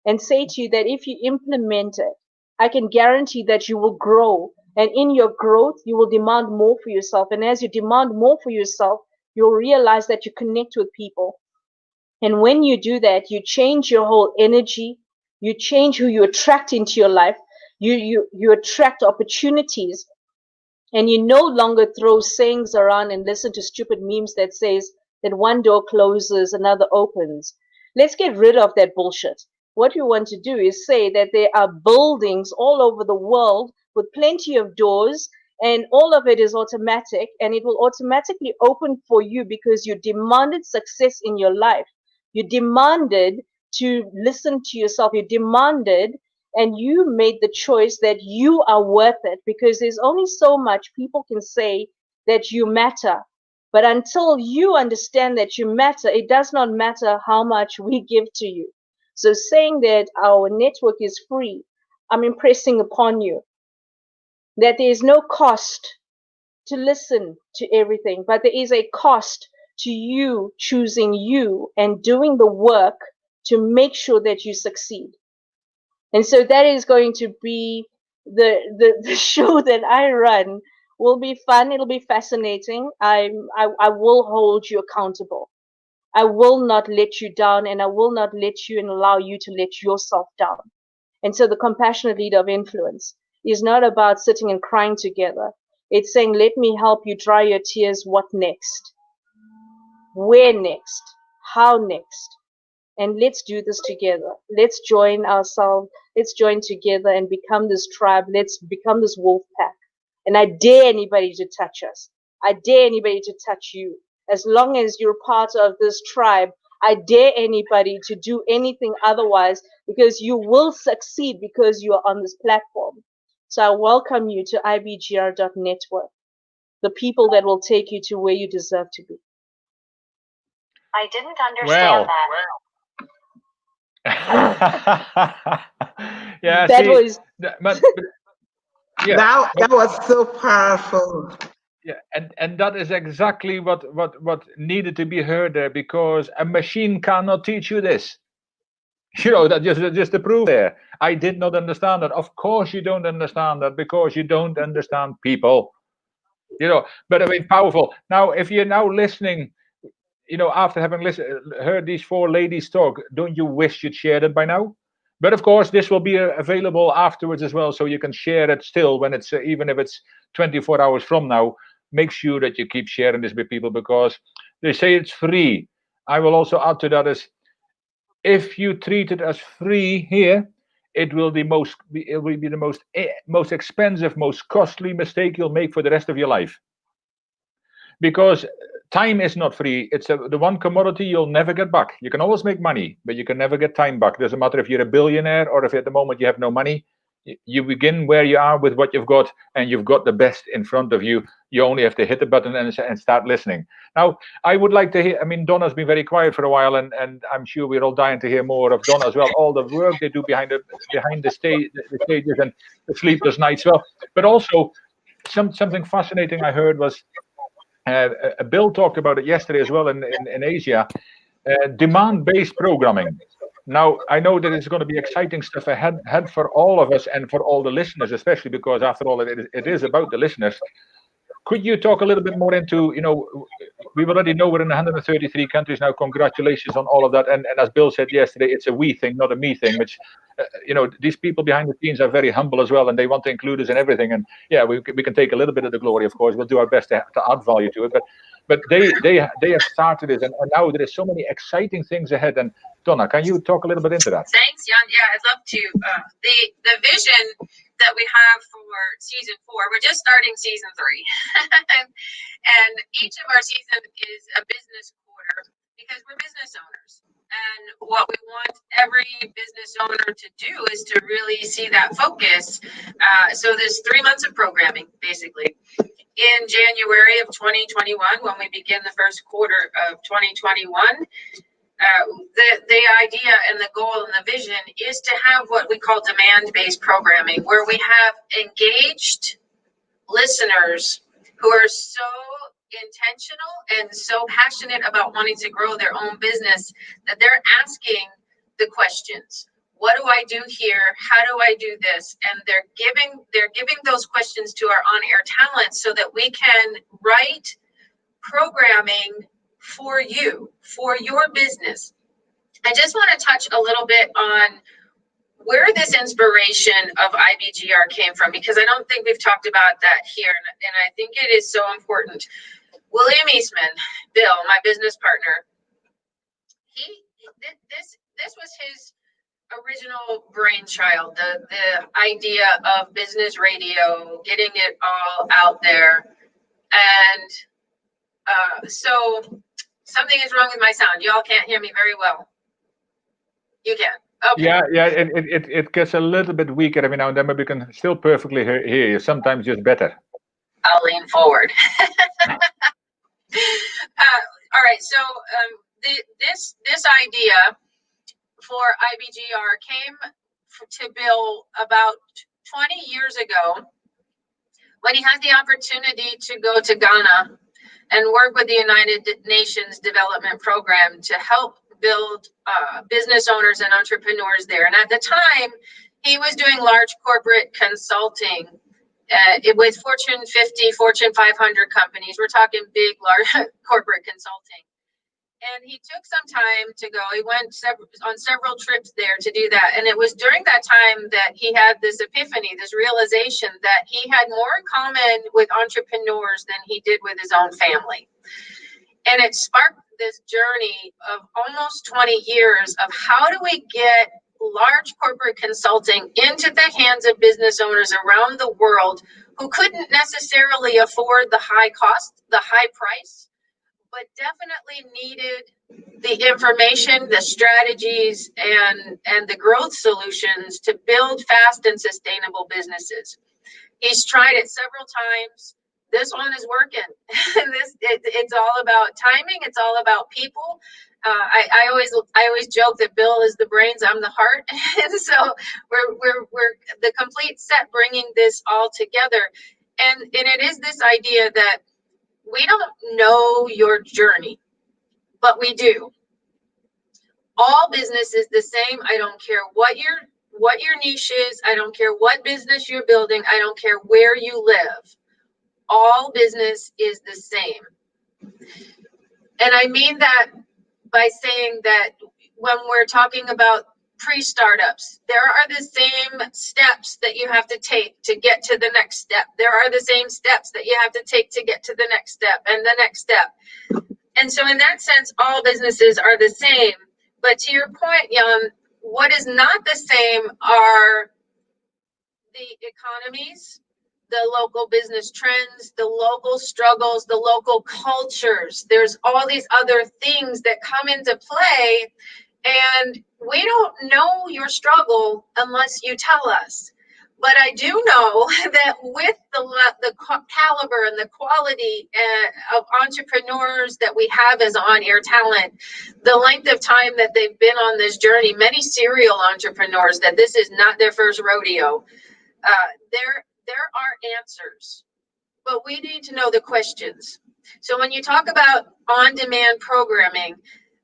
and say to you that if you implement it, I can guarantee that you will grow. And in your growth, you will demand more for yourself. And as you demand more for yourself, you'll realize that you connect with people. And when you do that, you change your whole energy. You change who you attract into your life. You attract opportunities. And you no longer throw sayings around and listen to stupid memes that says that one door closes, another opens. Let's get rid of that bullshit. What we want to do is say that there are buildings all over the world with plenty of doors, and all of it is automatic, and it will automatically open for you because you demanded success in your life. You demanded to listen to yourself. You demanded, and you made the choice that you are worth it, because there's only so much people can say that you matter. But until you understand that you matter, it does not matter how much we give to you. So saying that our network is free, I'm impressing upon you that there is no cost to listen to everything, but there is a cost to you choosing you and doing the work to make sure that you succeed. And so that is going to be the show that I run. Will be fun. It'll be fascinating. I will hold you accountable. I will not let you down, and I will not let you and allow you to let yourself down. And so the compassionate leader of influence is not about sitting and crying together. It's saying, let me help you dry your tears. What next? Where next? How next? And let's do this together. Let's join ourselves. Let's join together and become this tribe. Let's become this wolf pack. And I dare anybody to touch us. I dare anybody to touch you. As long as you're part of this tribe, I dare anybody to do anything otherwise, because you will succeed because you are on this platform. So I welcome you to IBGR.network, the people that will take you to where you deserve to be. I didn't understand Yeah, That see, was but yeah, That was so powerful. yeah, and that is exactly what needed to be heard there, because a machine cannot teach you this. You know, that just to prove there. I did not understand that. Of course you don't understand that, because you don't understand people. You know, but I mean, powerful. Now, if you're now listening, you know, after having heard these four ladies talk, don't you wish you'd shared it by now? But of course, this will be available afterwards as well, so you can share it still when it's even if it's 24 hours from now. Make sure that you keep sharing this with people, because they say it's free. I will also add to that is, if you treat it as free here, it will be the most expensive, most costly mistake you'll make for the rest of your life. Because time is not free. It's the one commodity you'll never get back. You can always make money, but you can never get time back. Doesn't matter if you're a billionaire or if at the moment you have no money. You begin where you are with what you've got, and you've got the best in front of you. You only have to hit the button and start listening. Now, I would like to hear, I mean, Donna's been very quiet for a while, and I'm sure we're all dying to hear more of Donna as well. All the work they do behind the stages and the sleepless nights. Well, but also something fascinating I heard was, Bill talked about it yesterday as well in Asia, demand-based programming. Now, I know that it's going to be exciting stuff ahead for all of us and for all the listeners, especially because, after all, it is about the listeners. Could you talk a little bit more into, you know, we already know we're in 133 countries now. Congratulations on all of that. And as Bill said yesterday, it's a we thing, not a me thing, which, you know, these people behind the scenes are very humble as well, and they want to include us in everything. And yeah, we can take a little bit of the glory, of course. We'll do our best to add value to it. But they have started it, and now there is so many exciting things ahead. And Donna, can you talk a little bit into that? Thanks, Jan. Yeah, I'd love to. The vision that we have for season 4, we're just starting season 3. and each of our seasons is a business quarter, because we're business owners. And what we want every business owner to do is to really see that focus. So there's 3 months of programming, basically. In January of 2021, when we begin the first quarter of 2021, the idea and the goal and the vision is to have what we call demand-based programming, where we have engaged listeners who are so intentional and so passionate about wanting to grow their own business that they're asking the questions. What do I do here? How do I do this? And they're giving those questions to our on-air talent so that we can write programming for you, for your business. I just want to touch a little bit on where this inspiration of IBGR came from, because I don't think we've talked about that here, and I think it is so important. William Eastman, Bill, my business partner, this was his original brainchild, the idea of business radio, getting it all out there. And so something is wrong with my sound. Y'all can't hear me very well. You can. Okay. Yeah, it gets a little bit weaker every now and then, but we can still perfectly hear you. Sometimes just better. I'll lean forward. All right. So this idea for IBGR came to Bill about 20 years ago when he had the opportunity to go to Ghana and work with the United Nations Development Program to help build business owners and entrepreneurs there. And at the time, he was doing large corporate consulting with Fortune 50, Fortune 500 companies. We're talking big, large corporate consulting. And he took some time to go. He went on several trips there to do that. And it was during that time that he had this epiphany, this realization that he had more in common with entrepreneurs than he did with his own family. And it sparked this journey of almost 20 years of how do we get large corporate consulting into the hands of business owners around the world who couldn't necessarily afford the high cost, the high price, but definitely needed the information, the strategies, and the growth solutions to build fast and sustainable businesses. He's tried it several times. This one is working. It's all about timing. It's all about people. I always joke that Bill is the brains, I'm the heart, and so we're the complete set bringing this all together. And it is this idea that we don't know your journey, but we do. All business is the same. I don't care what your niche is. I don't care what business you're building. I don't care where you live. All business is the same. And I mean that by saying that when we're talking about pre-startups, there are the same steps that you have to take to get to the next step. There are the same steps that you have to take to get to the next step and the next step. And so in that sense, all businesses are the same. But to your point, Jan, what is not the same are the economies, the local business trends, the local struggles, the local cultures. There's all these other things that come into play, and we don't know your struggle unless you tell us. But I do know that with the caliber and the quality of entrepreneurs that we have as on-air talent, the length of time that they've been on this journey, many serial entrepreneurs, that this is not their first rodeo, there are answers, but we need to know the questions. So when you talk about on-demand programming,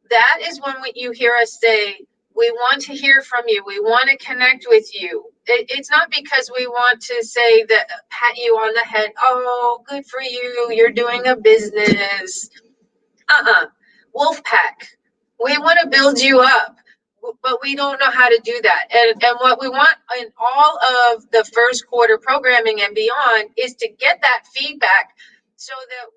that is when you hear us say, we want to hear from you. We want to connect with you. It's not because we want to say that, pat you on the head. Oh, good for you. You're doing a business. Wolfpack. We want to build you up, but we don't know how to do that. And what we want in all of the first quarter programming and beyond is to get that feedback so that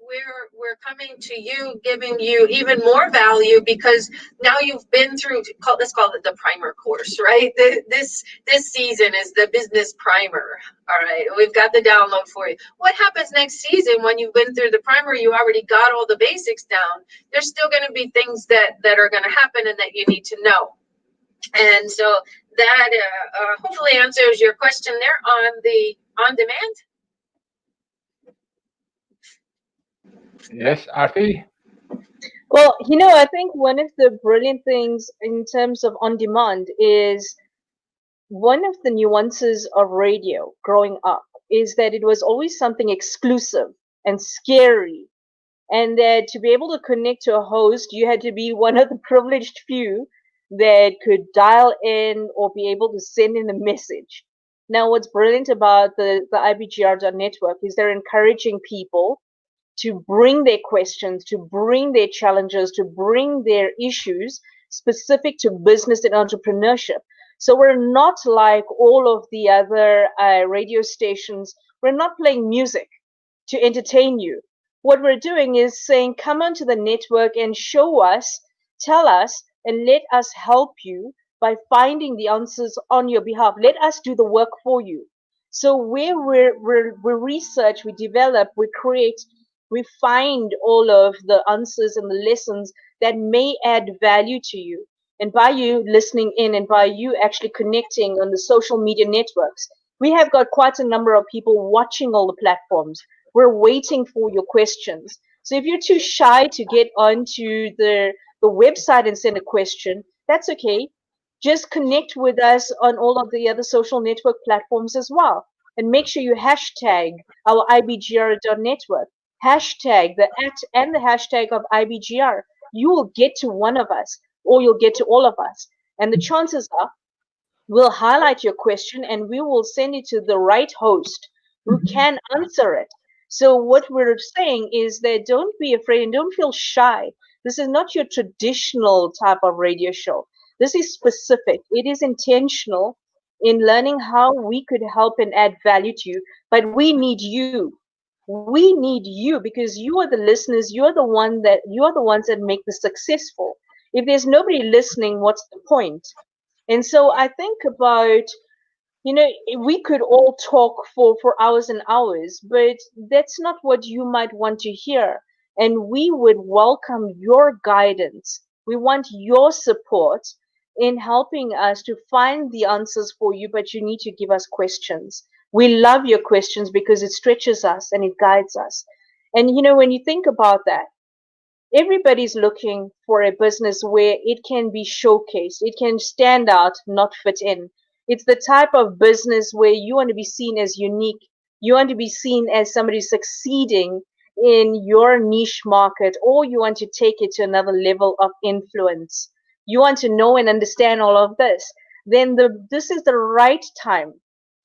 we're coming to you, giving you even more value, because now you've been through, let's call it the primer course, right? This season is the business primer. All right, we've got the download for you. What happens next season when you've been through the primer, you already got all the basics down? There's still going to be things that are going to happen and that you need to know. And so that hopefully answers your question there on the on-demand. Yes, Arthie? Well, I think one of the brilliant things in terms of on-demand is one of the nuances of radio growing up is that it was always something exclusive and scary. And that to be able to connect to a host, you had to be one of the privileged few that could dial in or be able to send in a message. Now, what's brilliant about the IBGR'S network is they're encouraging people to bring their questions, to bring their challenges, to bring their issues specific to business and entrepreneurship. So we're not like all of the other radio stations. We're not playing music to entertain you. What we're doing is saying, come onto the network and show us, tell us, and let us help you by finding the answers on your behalf. Let us do the work for you. So where we research, we develop, we create, we find all of the answers and the lessons that may add value to you. And by you listening in and by you actually connecting on the social media networks, we have got quite a number of people watching all the platforms. We're waiting for your questions. So if you're too shy to get onto the website and send a question, that's okay. Just connect with us on all of the other social network platforms as well. And make sure you hashtag our IBGR.network, hashtag the @ and the hashtag of IBGR. You will get to one of us, or you'll get to all of us. And the chances are we'll highlight your question and we will send it to the right host who can answer it. So what we're saying is that don't be afraid and don't feel shy. This is not your traditional type of radio show. This is specific. It is intentional in learning how we could help and add value to you. But we need you. We need you because you are the listeners. You are the ones that make this successful. If there's nobody listening, what's the point? And so I think about, we could all talk for hours and hours, but that's not what you might want to hear. And we would welcome your guidance. We want your support in helping us to find the answers for you, but you need to give us questions. We love your questions because it stretches us and it guides us. And, when you think about that, everybody's looking for a business where it can be showcased, it can stand out, not fit in. It's the type of business where you want to be seen as unique. You want to be seen as somebody succeeding in your niche market, or you want to take it to another level of influence. You want to know and understand all of this. Then this is the right time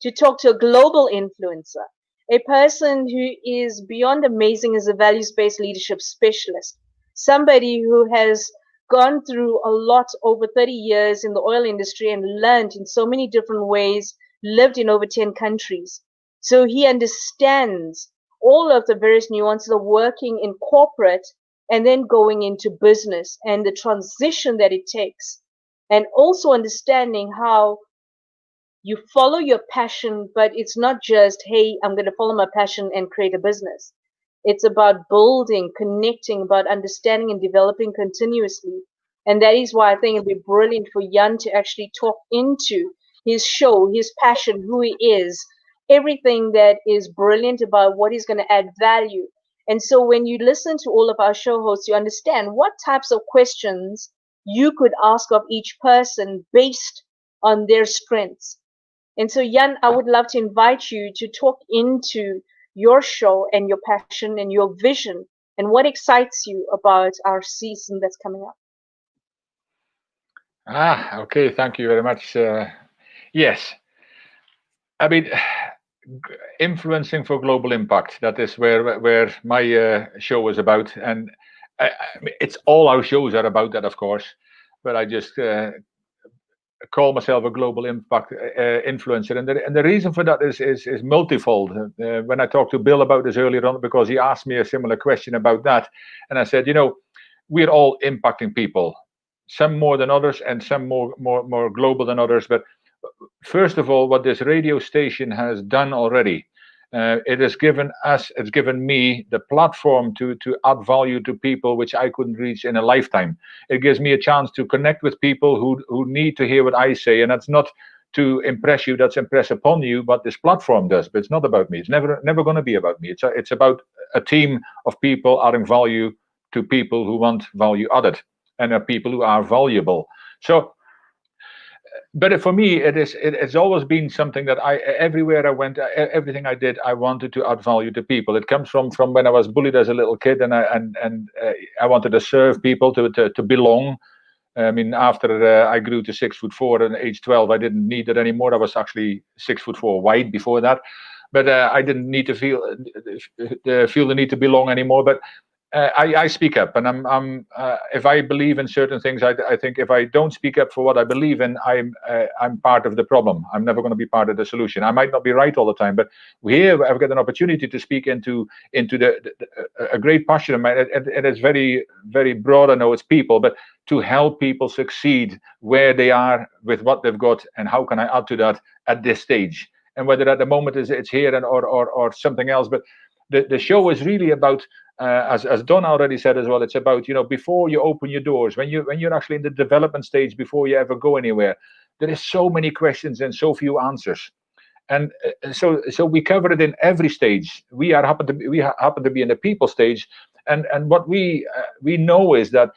to talk to a global influencer, a person who is beyond amazing as a values-based leadership specialist, somebody who has gone through a lot over 30 years in the oil industry and learned in so many different ways, lived in over 10 countries. So he understands all of the various nuances of working in corporate and then going into business and the transition that it takes. And also understanding how you follow your passion, but it's not just, hey, I'm going to follow my passion and create a business. It's about building, connecting, about understanding and developing continuously. And that is why I think it'd be brilliant for Jan to actually talk into his show, his passion, who he is, everything that is brilliant about what he's going to add value. And so when you listen to all of our show hosts, you understand what types of questions you could ask of each person based on their strengths. And so, Jan, I would love to invite you to talk into your show and your passion and your vision and what excites you about our season that's coming up. Okay. Thank you very much. Yes. I mean, influencing for global impact. That is where my show is about. And it's all our shows are about that, of course. But I just call myself a global impact influencer, and the reason for that is multifold. When I talked to Bill about this earlier on, because he asked me a similar question about that, and I said, we're all impacting people, some more than others, and some more global than others. But first of all, what this radio station has done already, it has given me the platform to add value to people which I couldn't reach in a lifetime. It gives me a chance to connect with people who need to hear what I say, and that's not to impress you, that's impress upon you, what this platform does. But it's not about me. It's never going to be about me. It's about a team of people adding value to people who want value added, and are people who are valuable. So. But for me, it's always been something that everywhere I went, everything I did, I wanted to add value to people. It comes from when I was bullied as a little kid, and I wanted to serve people, to belong. I mean, after I grew to 6'4" at age 12, I didn't need it anymore. I was actually 6'4" wide before that, but I didn't need to feel the need to belong anymore. But I speak up, and I'm if I believe in certain things, I think if I don't speak up for what I believe in, I'm part of the problem. I'm never going to be part of the solution. I might not be right all the time, but here I've got an opportunity to speak into a great passion of mine. It is very, very broad. I know it's people, but to help people succeed where they are with what they've got, and how can I add to that at this stage? And whether at the moment it's here or something else, but the show is really about. As Donna already said as well, it's about, before you open your doors, when you're actually in the development stage, before you ever go anywhere, there is so many questions and so few answers, and so we cover it in every stage. We happen to be in the people stage, and what we know is that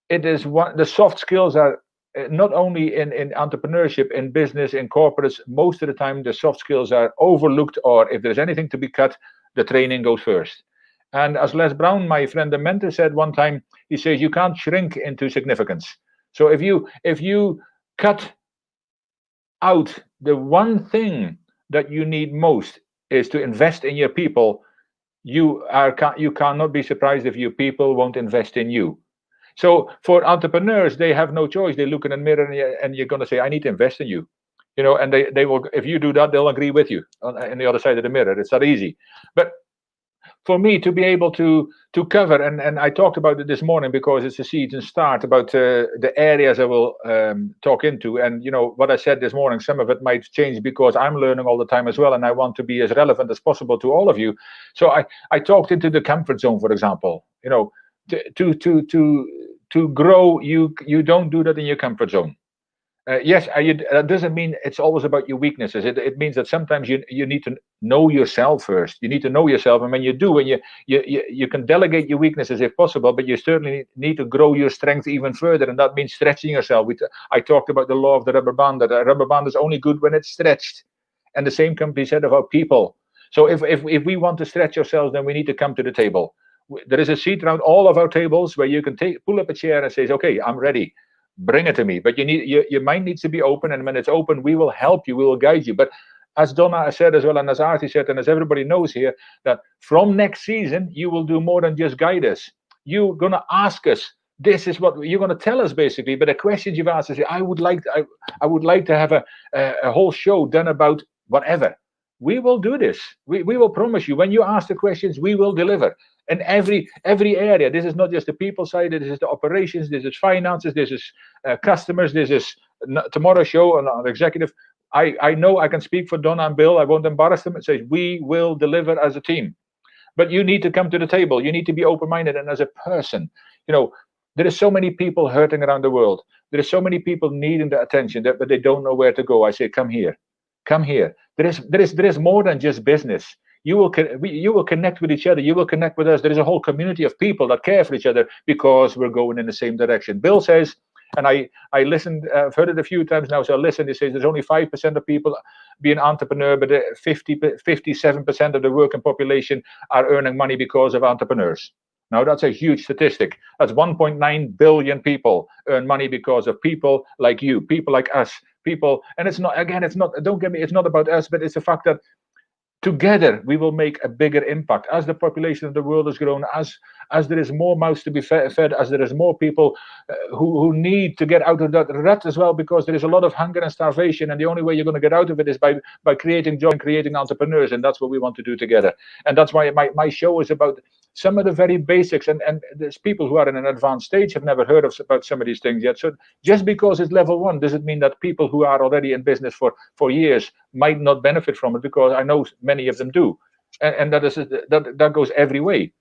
it is the soft skills are not only in entrepreneurship, in business, in corporates, most of the time the soft skills are overlooked, or if there's anything to be cut, the training goes first. And as Les Brown, my friend and mentor, said one time, he says you can't shrink into significance. So if you cut out the one thing that you need most is to invest in your people, you cannot be surprised if your people won't invest in you. So for entrepreneurs, they have no choice. They look in the mirror and you're going to say, I need to invest in you. And they will, if you do that, they'll agree with you on the other side of the mirror. It's that easy. But for me to be able to cover, and I talked about it this morning because it's a seed and start about the areas I will talk into. And what I said this morning, some of it might change because I'm learning all the time as well, and I want to be as relevant as possible to all of you. So I talked into the comfort zone, for example. To grow, you don't do that in your comfort zone. Yes, that doesn't mean it's always about your weaknesses. It means that sometimes you need to know yourself first. You need to know yourself, and when you do, and you can delegate your weaknesses if possible, but you certainly need to grow your strength even further, and that means stretching yourself. I talked about the law of the rubber band. That a rubber band is only good when it's stretched, and the same can be said about people. So if we want to stretch ourselves, then we need to come to the table. There is a seat around all of our tables where you can pull up a chair and say, okay, I'm ready. Bring it to me. But your mind needs to be open, and when it's open, we will help you, we will guide you. But as Donna said as well, and as Arthie said, and as everybody knows here, that from next season, you will do more than just guide us. You're going to ask us. This is what you're going to tell us, basically. But the questions you've asked us, I would like to have a whole show done about whatever. We will do this. We will promise you. When you ask the questions, we will deliver. In every area. This is not just the people side. This is the operations. This is finances. This is customers. This is tomorrow's show on executive. I know I can speak for Donna and Bill. I won't embarrass them. It says we will deliver as a team. But you need to come to the table. You need to be open-minded. And as a person, there are so many people hurting around the world. There are so many people needing the attention, but they don't know where to go. I say, come here. Come here. There is more than just business. You will connect with each other. You will connect with us. There is a whole community of people that care for each other because we're going in the same direction. Bill says, and I listened, I've heard it a few times now, so I listened. He says there's only 5% of people being entrepreneur, but 57% of the working population are earning money because of entrepreneurs. Now that's a huge statistic. That's 1.9 billion people earn money because of people like you, people like us, people. And it's not, again, it's not, don't get me, it's not about us, but it's the fact that together we will make a bigger impact as the population of the world has grown, as there is more mouths to be fed, as there is more people who need to get out of that rut as well, because there is a lot of hunger and starvation, and the only way you're going to get out of it is by creating jobs and creating entrepreneurs, and that's what we want to do together. And that's why my show is about some of the very basics, and there's people who are in an advanced stage have never heard about some of these things yet. So just because it's level 1 doesn't mean that people who are already in business for years might not benefit from it, because I know many of them do, and that goes every way.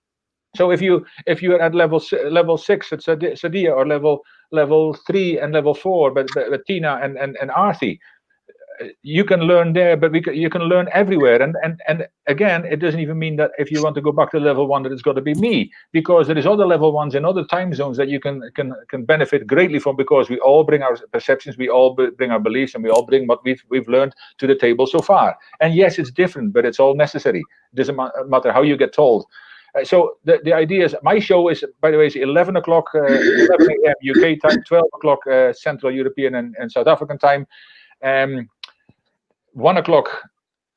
So if you're at level 6 at Sadika, or level 3 and level 4, but Teena and Arthie, you can learn there, but you can learn everywhere. And again, it doesn't even mean that if you want to go back to level 1 that it's got to be me, because there is other level 1s in other time zones that you can benefit greatly from, because we all bring our perceptions, we all bring our beliefs, and we all bring what we've learned to the table so far. And yes, it's different, but it's all necessary. It doesn't matter how you get told. So the idea is, my show is, by the way, is 11 o'clock 11 a.m. UK time, 12 o'clock Central European and South African time, 1 o'clock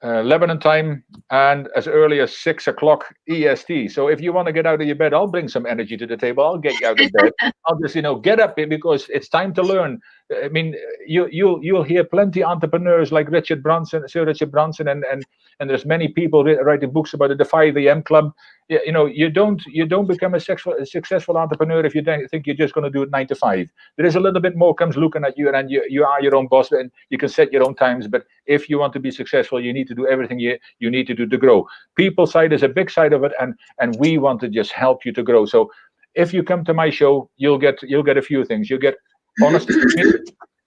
Lebanon time, and as early as 6 o'clock EST. So if you want to get out of your bed, I'll bring some energy to the table. I'll get you out of bed. I'll just get up, because it's time to learn. I mean, you'll hear plenty entrepreneurs like Sir Richard Branson, and there's many people writing books about it. The 5 a.m. Club. You don't become a successful entrepreneur if you think you're just going to do it 9 to 5. There is a little bit more comes looking at you, and you are your own boss, and you can set your own times. But if you want to be successful, you need to do everything you need to do to grow. People side is a big side of it, and we want to just help you to grow. So if you come to my show, you'll get a few things. You get honesty.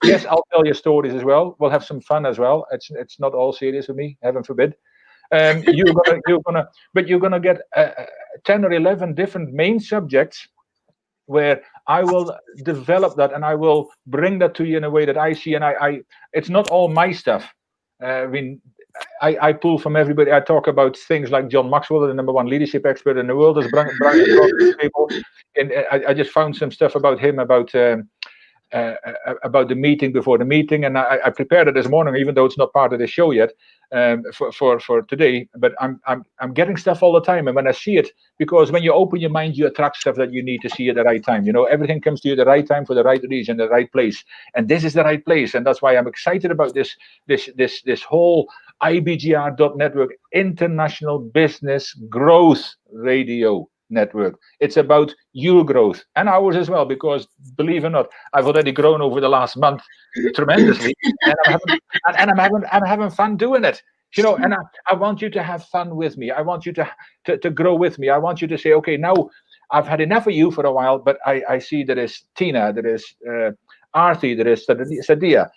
Yes, I'll tell you stories as well. We'll have some fun as well. It's not all serious with me, heaven forbid. You're gonna get 10 or 11 different main subjects where I will develop that and I will bring that to you in a way that I see. And it's not all my stuff. I mean, I pull from everybody. I talk about things like John Maxwell, the #1 leadership expert in the world, has brought to the table. And I just found some stuff about him, about the meeting before the meeting, and I prepared it this morning, even though it's not part of the show yet, for today. But I'm getting stuff all the time, and when I see it, because when you open your mind, you attract stuff that you need to see at the right time. You know, everything comes to you at the right time for the right reason, the right place, and this is the right place, and that's why I'm excited about this whole IBGR.network, International Business Growth Radio Network. It's about your growth and ours as well, because believe it or not, I've already grown over the last month tremendously, and I'm having fun doing it. You know, and I want you to have fun with me. I want you to grow with me. I want you to say, okay, now I've had enough of you for a while, but I see there is Teena, there is Arthie, there is Sadika.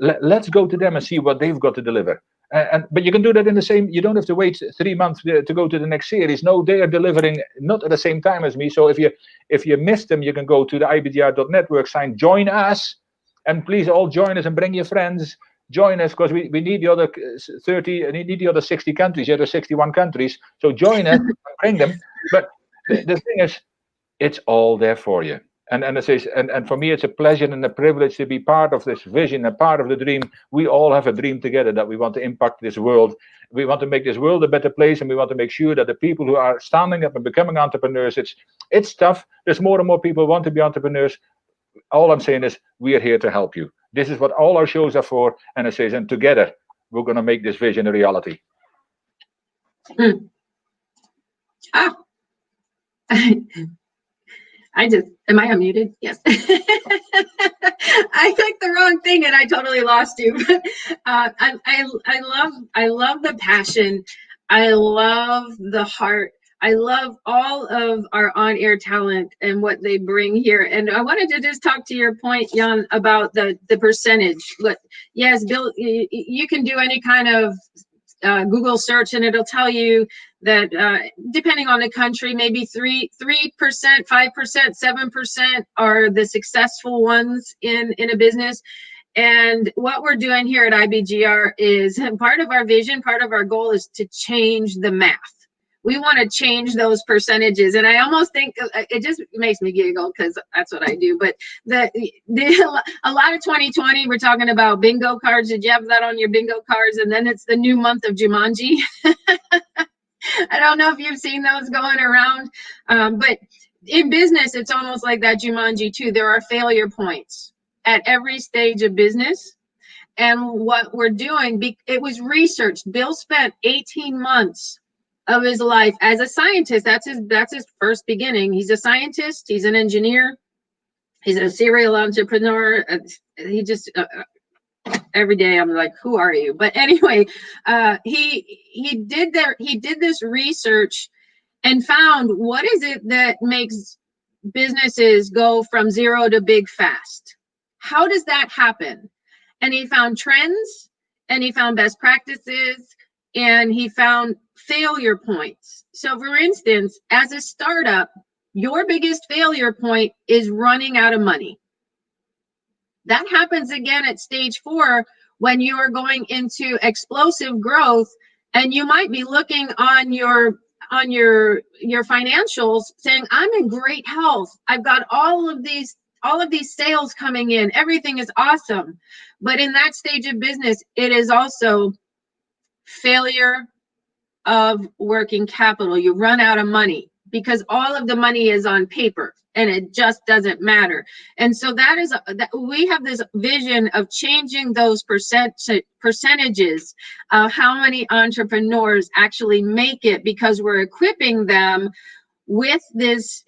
Let's go to them and see what they've got to deliver. But you can do that in the same. You don't have to wait 3 months to go to the next series. No, they are delivering not at the same time as me. So if you missed them, you can go to the IBGR.network, sign join us, and please all join us and bring your friends. Join us, because we need the other 30, and need the other 60 countries. There are 61 countries. So join us, bring them. But the thing is, it's all there for you. And it says, and for me, it's a pleasure and a privilege to be part of this vision, a part of the dream. We all have a dream together that we want to impact this world. We want to make this world a better place, and we want to make sure that the people who are standing up and becoming entrepreneurs, it's tough. There's more and more people who want to be entrepreneurs. All I'm saying is, we are here to help you. This is what all our shows are for. And it says, and together, we're going to make this vision a reality. Am I unmuted? Yes. I clicked the wrong thing and I totally lost you. I love the passion. I love the heart. I love all of our on-air talent and what they bring here. And I wanted to just talk to your point, Jan, about the percentage. But yes, Bill, you can do any kind of Google search and it'll tell you that depending on the country, maybe 3%, 5%, 7% are the successful ones in a business. And what we're doing here at IBGR is part of our vision, part of our goal is to change the math. We want to change those percentages. And I almost think it just makes me giggle because that's what I do. But a lot of 2020, we're talking about bingo cards. Did you have that on your bingo cards? And then it's the new month of Jumanji. I don't know if you've seen those going around. But in business, it's almost like that Jumanji too. There are failure points at every stage of business. And what we're doing, it was researched. Bill spent 18 months of his life as a scientist. That's his first beginning. He's a scientist. He's an engineer. He's a serial entrepreneur. He just every day I'm like, who are you? But anyway, he did this research and found what is it that makes businesses go from zero to big fast. How does that happen? And he found trends, and he found best practices, and he found failure points. So for instance, as a startup, your biggest failure point is running out of money. That happens again at stage 4 when you are going into explosive growth, and you might be looking on your financials saying, I'm in great health. I've got all of these sales coming in. Everything is awesome. But in that stage of business, it is also failure of working capital. You run out of money because all of the money is on paper and it just doesn't matter. And so we have this vision of changing those percentages of how many entrepreneurs actually make it, because we're equipping them with these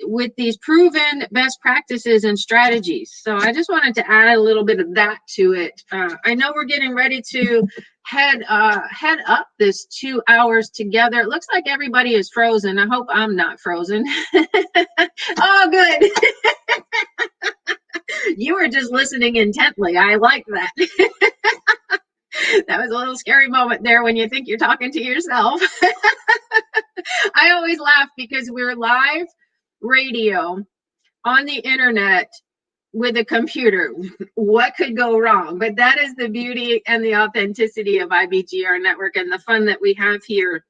proven best practices and strategies. So I just wanted to add a little bit of that to it. I know we're getting ready to head up this 2 hours together. It looks like everybody is frozen. I hope I'm not frozen. Oh, good. You were just listening intently. I like that. That was a little scary moment there when you think you're talking to yourself. I always laugh because we're live radio on the internet with a computer. What could go wrong? But that is the beauty and the authenticity of IBGR Network and the fun that we have here.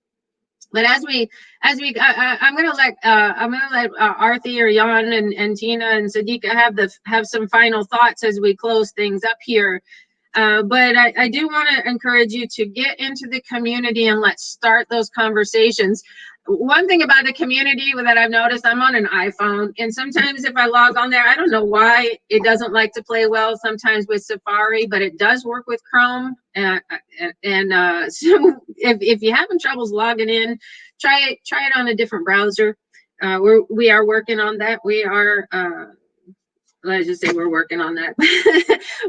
But I'm gonna let Arthie or Jan and Teena and Sadika have some final thoughts as we close things up here. But I do want to encourage you to get into the community and let's start those conversations. One thing about the community that I've noticed, I'm on an iPhone, and sometimes if I log on there, I don't know why it doesn't like to play well sometimes with Safari, but it does work with Chrome. So if you're having troubles logging in, try it on a different browser. We are working on that. Let's just say we're working on that.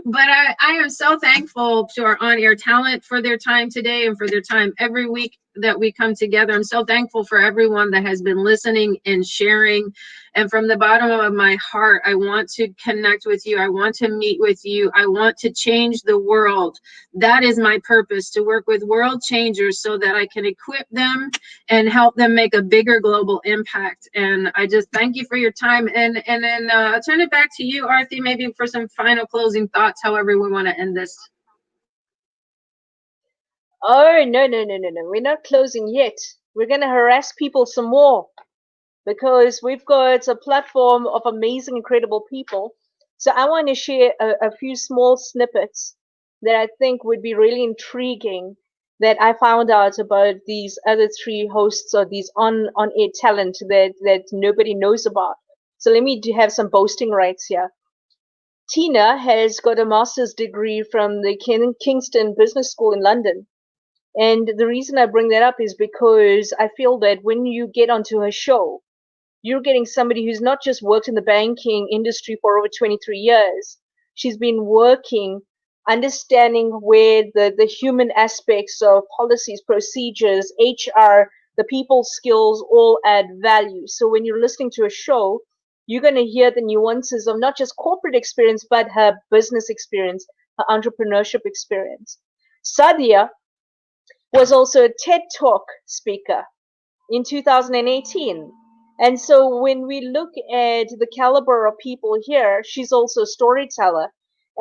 But I am so thankful to our on-air talent for their time today and for their time every week that we come together. I'm so thankful for everyone that has been listening and sharing. And from the bottom of my heart, I want to connect with you. I want to meet with you. I want to change the world. That is my purpose, to work with world changers so that I can equip them and help them make a bigger global impact. And I just thank you for your time. And then I'll turn it back to you, Arthie, maybe for some final closing thoughts, however we want to end this. Oh, no. We're not closing yet. We're going to harass people some more because we've got a platform of amazing, incredible people. So I want to share a few small snippets that I think would be really intriguing that I found out about these other three hosts or these on-air talent that nobody knows about. So let me have some boasting rights here. Teena has got a master's degree from the Kingston Business School in London. And the reason I bring that up is because I feel that when you get onto her show, you're getting somebody who's not just worked in the banking industry for over 23 years. She's been working, understanding where the human aspects of policies, procedures, HR, the people skills all add value. So when you're listening to a show, you're going to hear the nuances of not just corporate experience, but her business experience, her entrepreneurship experience. Sadia was also a TED Talk speaker in 2018. And so when we look at the caliber of people here, she's also a storyteller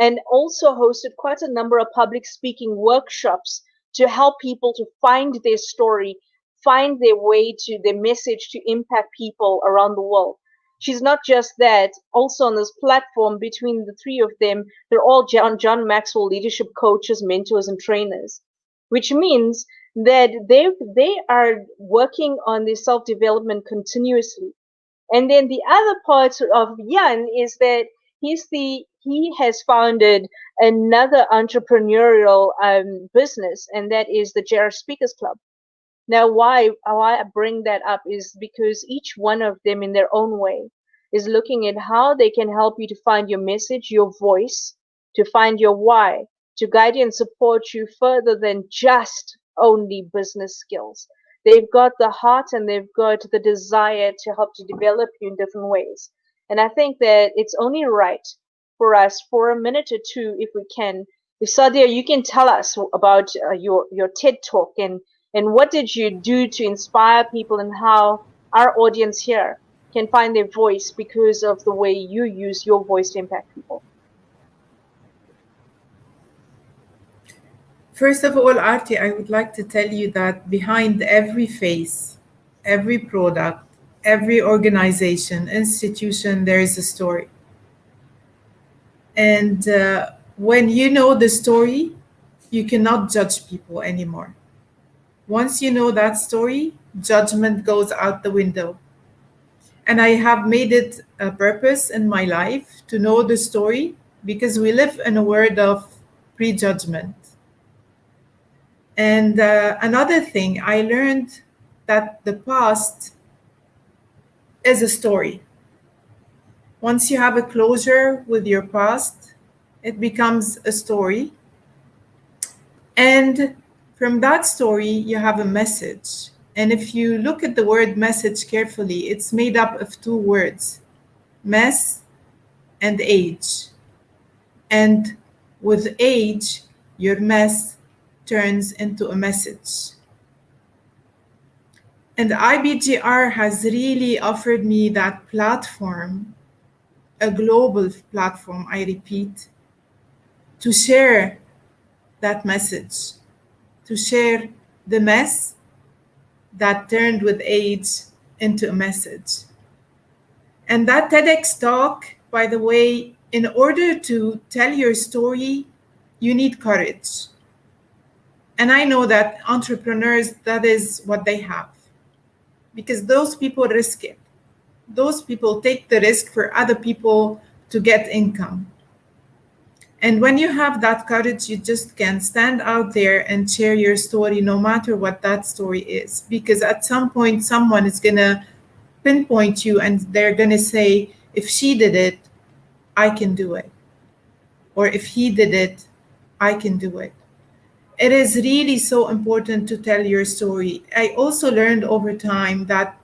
and also hosted quite a number of public speaking workshops to help people to find their story, find their way to their message to impact people around the world. She's not just that, also on this platform between the three of them, they're all John Maxwell leadership coaches, mentors, and trainers, which means that they are working on their self-development continuously. And then the other part of Jan is that he has founded another entrepreneurial business, and that is the JR Speakers Club. Now, why I bring that up is because each one of them in their own way is looking at how they can help you to find your message, your voice, to find your why, to guide you and support you further than just only business skills. They've got the heart and they've got the desire to help to develop you in different ways. And I think that it's only right for us for a minute or two, if we can. If Sadia, you can tell us about your TED Talk and what did you do to inspire people and how our audience here can find their voice because of the way you use your voice to impact people. First of all, Artie, I would like to tell you that behind every face, every product, every organization, institution, there is a story. And when you know the story, you cannot judge people anymore. Once you know that story, judgment goes out the window. And I have made it a purpose in my life to know the story because we live in a world of prejudgment. And another thing, I learned that the past is a story. Once you have a closure with your past, it becomes a story. And from that story, you have a message. And if you look at the word message carefully, it's made up of two words, mess and age. And with age, your mess turns into a message. And IBGR has really offered me that platform a global platform, I repeat, to share that message, to share the mess that turned with age into a message. And that TEDx talk, by the way, in order to tell your story, you need courage. And I know that entrepreneurs, that is what they have, because those people risk it. Those people take the risk for other people to get income. And when you have that courage, you just can stand out there and share your story, no matter what that story is. Because at some point, someone is going to pinpoint you and they're going to say, if she did it, I can do it. Or if he did it, I can do it. It is really so important to tell your story. I also learned over time that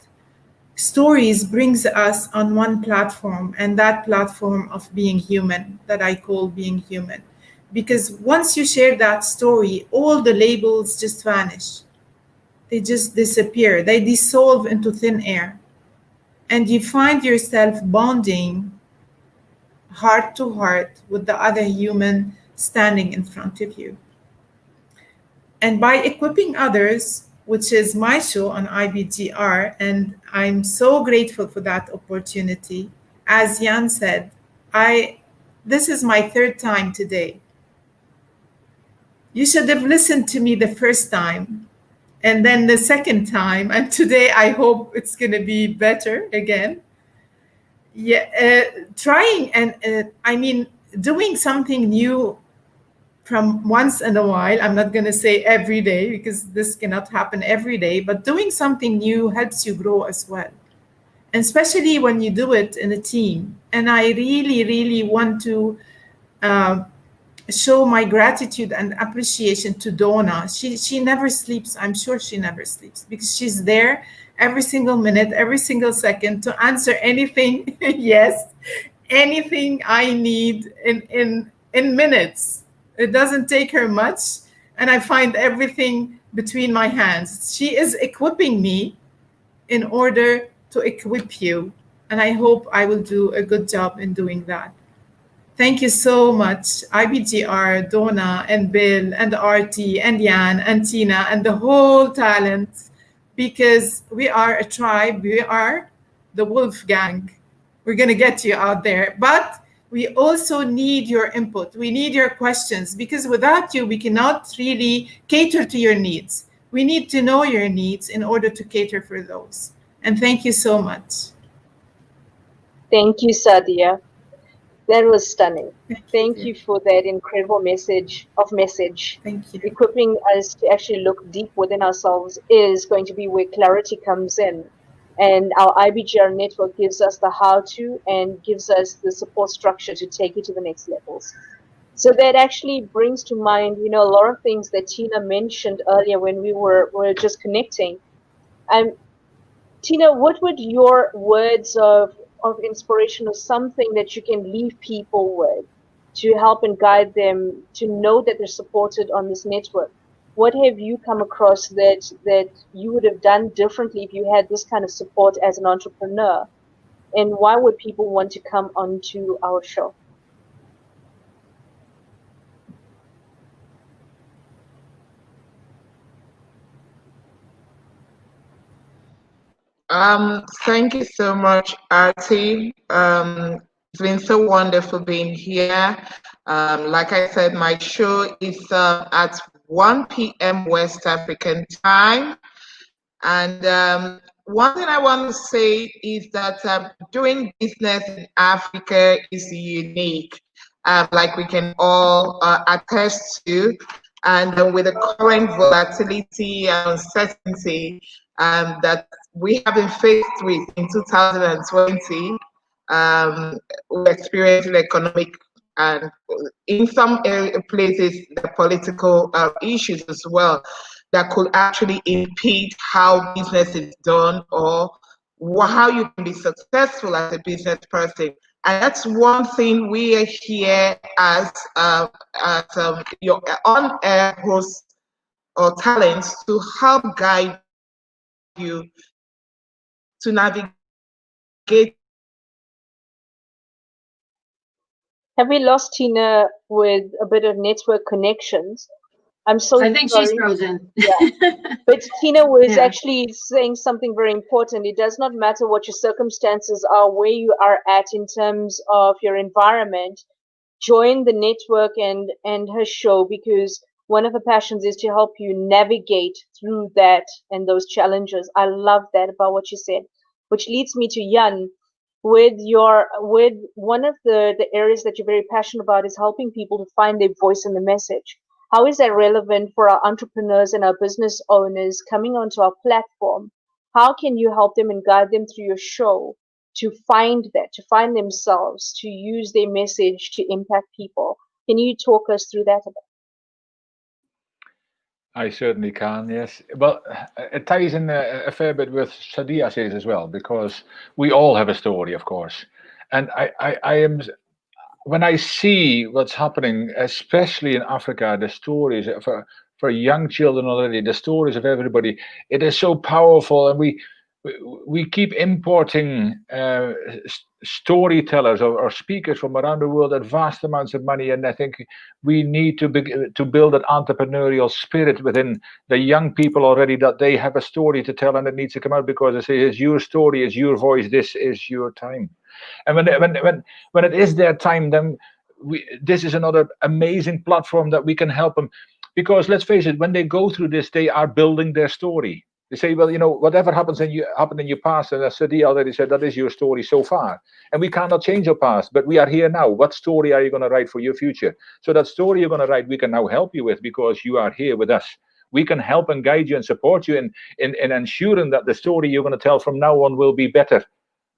stories brings us on one platform, and that platform of being human, that I call being human. Because once you share that story, all the labels just vanish. They just disappear. They dissolve into thin air. And you find yourself bonding heart to heart with the other human standing in front of you. And by equipping others, which is my show on IBGR, and I'm so grateful for that opportunity. As Jan said, this is my third time today. You should have listened to me the first time, and then the second time, and today I hope it's going to be better again. Yeah, trying and doing something new from once in a while. I'm not going to say every day because this cannot happen every day, but doing something new helps you grow as well. And especially when you do it in a team. And I really, really want to show my gratitude and appreciation to Donna. She never sleeps. I'm sure she never sleeps because she's there every single minute, every single second to answer anything. Yes, anything I need in minutes. It doesn't take her much, and I find everything between my hands. She is equipping me in order to equip you, and I hope I will do a good job in doing that. Thank you so much, IBGR, Donna, and Bill, and Artie, and Jan, and Teena, and the whole talent, because we are a tribe. We are the Wolf Gang. We're going to get you out there. But we also need your input. We need your questions, because without you, we cannot really cater to your needs. We need to know your needs in order to cater for those. And thank you so much. Thank you, Sadia. That was stunning. Thank you for that incredible message. Thank you. Equipping us to actually look deep within ourselves is going to be where clarity comes in. And our IBGR network gives us the how-to and gives us the support structure to take it to the next levels. So that actually brings to mind, a lot of things that Teena mentioned earlier when we were just connecting. Teena, what would your words of inspiration or something that you can leave people with to help and guide them to know that they're supported on this network? What have you come across that you would have done differently if you had this kind of support as an entrepreneur? And why would people want to come onto our show? Thank you so much, Artie. It's been so wonderful being here. Like I said, my show is at 1 p.m. West African time. And one thing I want to say is that doing business in Africa is unique, like we can all attest to. And with the current volatility and uncertainty that we have been faced with in 2020, we experienced economic and in some places the political issues as well that could actually impede how business is done or how you can be successful as a business person. And that's one thing we are here as your on-air hosts or talents to help guide you to navigate Have we lost Teena with a bit of network connections? I'm so I think sorry. she's frozen. Yeah. But Teena was Yeah. actually saying something very important. It does not matter what your circumstances are, where you are at in terms of your environment. Join the network and her show, because one of her passions is to help you navigate through that and those challenges. I love that about what you said, which leads me to Jan. With one of the areas that you're very passionate about is helping people to find their voice in the message. How is that relevant for our entrepreneurs and our business owners coming onto our platform? How can you help them and guide them through your show to find that, to find themselves, to use their message to impact people? Can you talk us through that a bit? I certainly can, yes. Well, it ties in a fair bit with Sadia says as well, because we all have a story, of course. And I am, when I see what's happening, especially in Africa, the stories for young children already, the stories of everybody, it is so powerful, and we keep importing storytellers or speakers from around the world at vast amounts of money, and I think we need to build an entrepreneurial spirit within the young people already, that they have a story to tell and it needs to come out, because I say it's your story, it's your voice, this is your time. And when it is their time, then this is another amazing platform that we can help them, because let's face it, when they go through this, they are building their story. They say, well, whatever happened in your past, and as Sadie already said, that is your story so far, and we cannot change your past, but we are here now. What story are you going to write for your future? So that story you're going to write, we can now help you with, because you are here with us. We can help and guide you and support you in ensuring that the story you're going to tell from now on will be better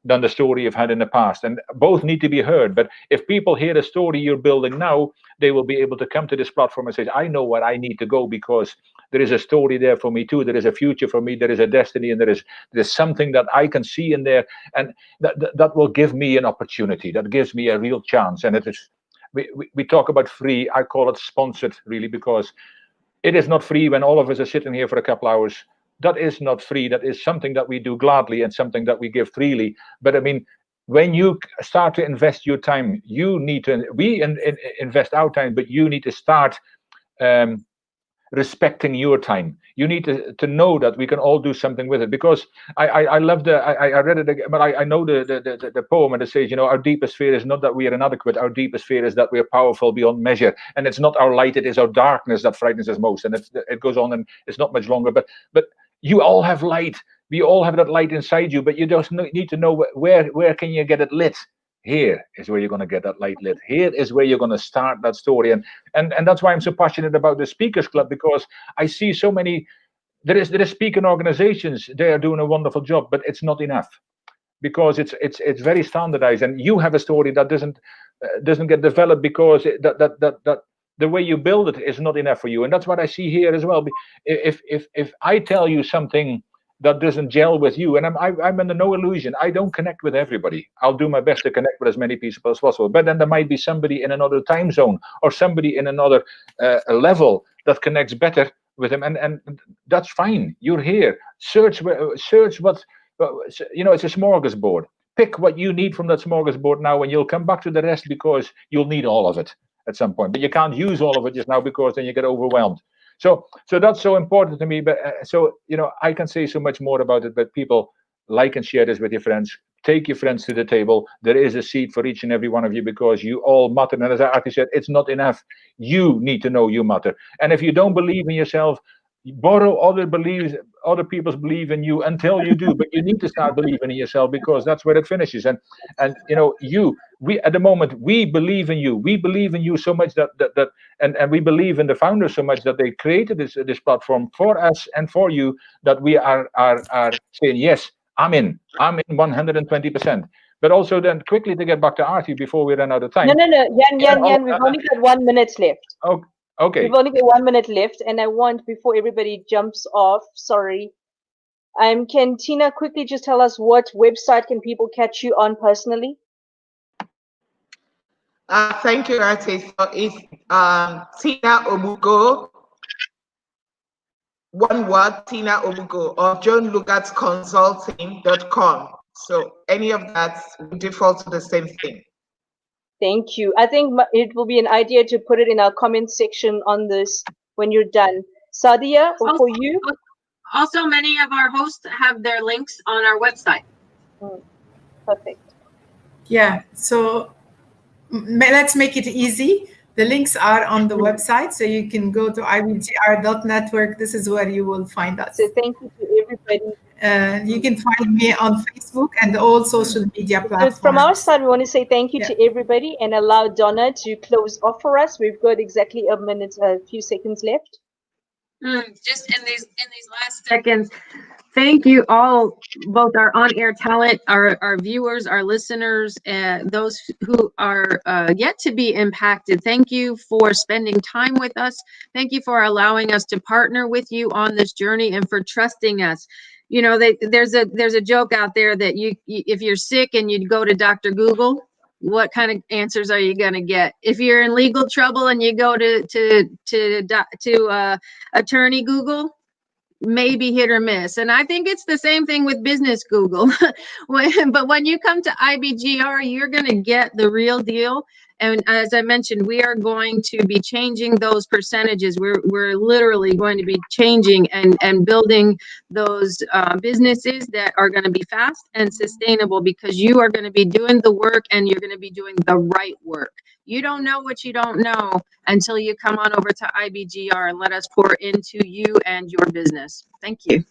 than the story you've had in the past. And both need to be heard. But if people hear the story you're building now, they will be able to come to this platform and say, I know where I need to go, because there is a story there for me too. There is a future for me. There is a destiny, and there's something that I can see in there, and that will give me an opportunity. That gives me a real chance. And it is, we talk about free. I call it sponsored, really, because it is not free when all of us are sitting here for a couple hours. That is not free. That is something that we do gladly and something that we give freely. But I mean, when you start to invest your time, you need to, invest our time, but you need to start respecting your time. You need to know that we can all do something with it, because I love I read it again, but I know the poem, and it says, our deepest fear is not that we are inadequate. Our deepest fear is that we are powerful beyond measure, and it's not our light, it is our darkness that frightens us most. And it goes on, and it's not much longer, but you all have light. We all have that light inside you, but you just need to know where can you get it lit. Here is where you're going to get that light lit. Here is where you're going to start that story. And that's why I'm so passionate about the Speakers Club, because I see so many, there is speaking organizations, they are doing a wonderful job, but it's not enough, because it's very standardized, and you have a story that doesn't get developed, because that the way you build it is not enough for you. And that's what I see here as well. If I tell you something that doesn't gel with you, and I'm under no illusion, I don't connect with everybody. I'll do my best to connect with as many people as possible, but then there might be somebody in another time zone, or somebody in another level that connects better with him, and that's fine. You're here. Search what it's a smorgasbord. Pick what you need from that smorgasbord now, and you'll come back to the rest, because you'll need all of it at some point. But you can't use all of it just now, because then you get overwhelmed. So that's so important to me. But I can say so much more about it. But people, like and share this with your friends. Take your friends to the table. There is a seat for each and every one of you, because you all matter. And as Arthie said, it's not enough. You need to know you matter. And if you don't believe in yourself, borrow other people's belief in you until you do. But you need to start believing in yourself, because that's where it finishes. And we at the moment, we believe in you. We believe in you so much that and we believe in the founders so much that they created this platform for us and for you, that we are saying, yes, I'm in 120%. But also then, quickly, to get back to Arthie before we run out of time. No, Jan, we've only got 1 minute left. Oh, okay. We've only got 1 minute left, and I want, before everybody jumps off, sorry, can Teena quickly just tell us what website can people catch you on personally? Thank you, Arthie. So it's Teena Ogbugoh, one word, Teena Ogbugoh, or johnlugartsconsulting.com. So any of that will default to the same thing. Thank you. I think it will be an idea to put it in our comment section on this when you're done. Sadia, or for you? Also, many of our hosts have their links on our website. Perfect. Yeah, so let's make it easy. The links are on the website, so you can go to IBGR.network. This is where you will find us. So thank you to everybody. You can find me on Facebook and all social media platforms. So from our side, we want to say thank you to everybody and allow Donna to close off for us. We've got exactly a few seconds left. Just in these last seconds, thank you all, both our on-air talent, our viewers, our listeners, and those who are yet to be impacted. Thank you for spending time with us. Thank you for allowing us to partner with you on this journey and for trusting us. You know, there's a joke out there that if you're sick and you go to Dr. Google, what kind of answers are you going to get? If you're in legal trouble and you go to attorney Google, maybe hit or miss. And I think it's the same thing with business Google. But when you come to IBGR, you're going to get the real deal. And as I mentioned, we are going to be changing those percentages. We're literally going to be changing and building those businesses that are going to be fast and sustainable, because you are going to be doing the work and you're going to be doing the right work. You don't know what you don't know until you come on over to IBGR and let us pour into you and your business. Thank you.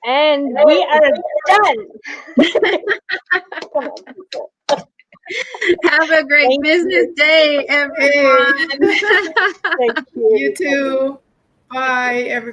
And we are done. Have a great business day, everyone. Thank you. You too. Bye, everybody.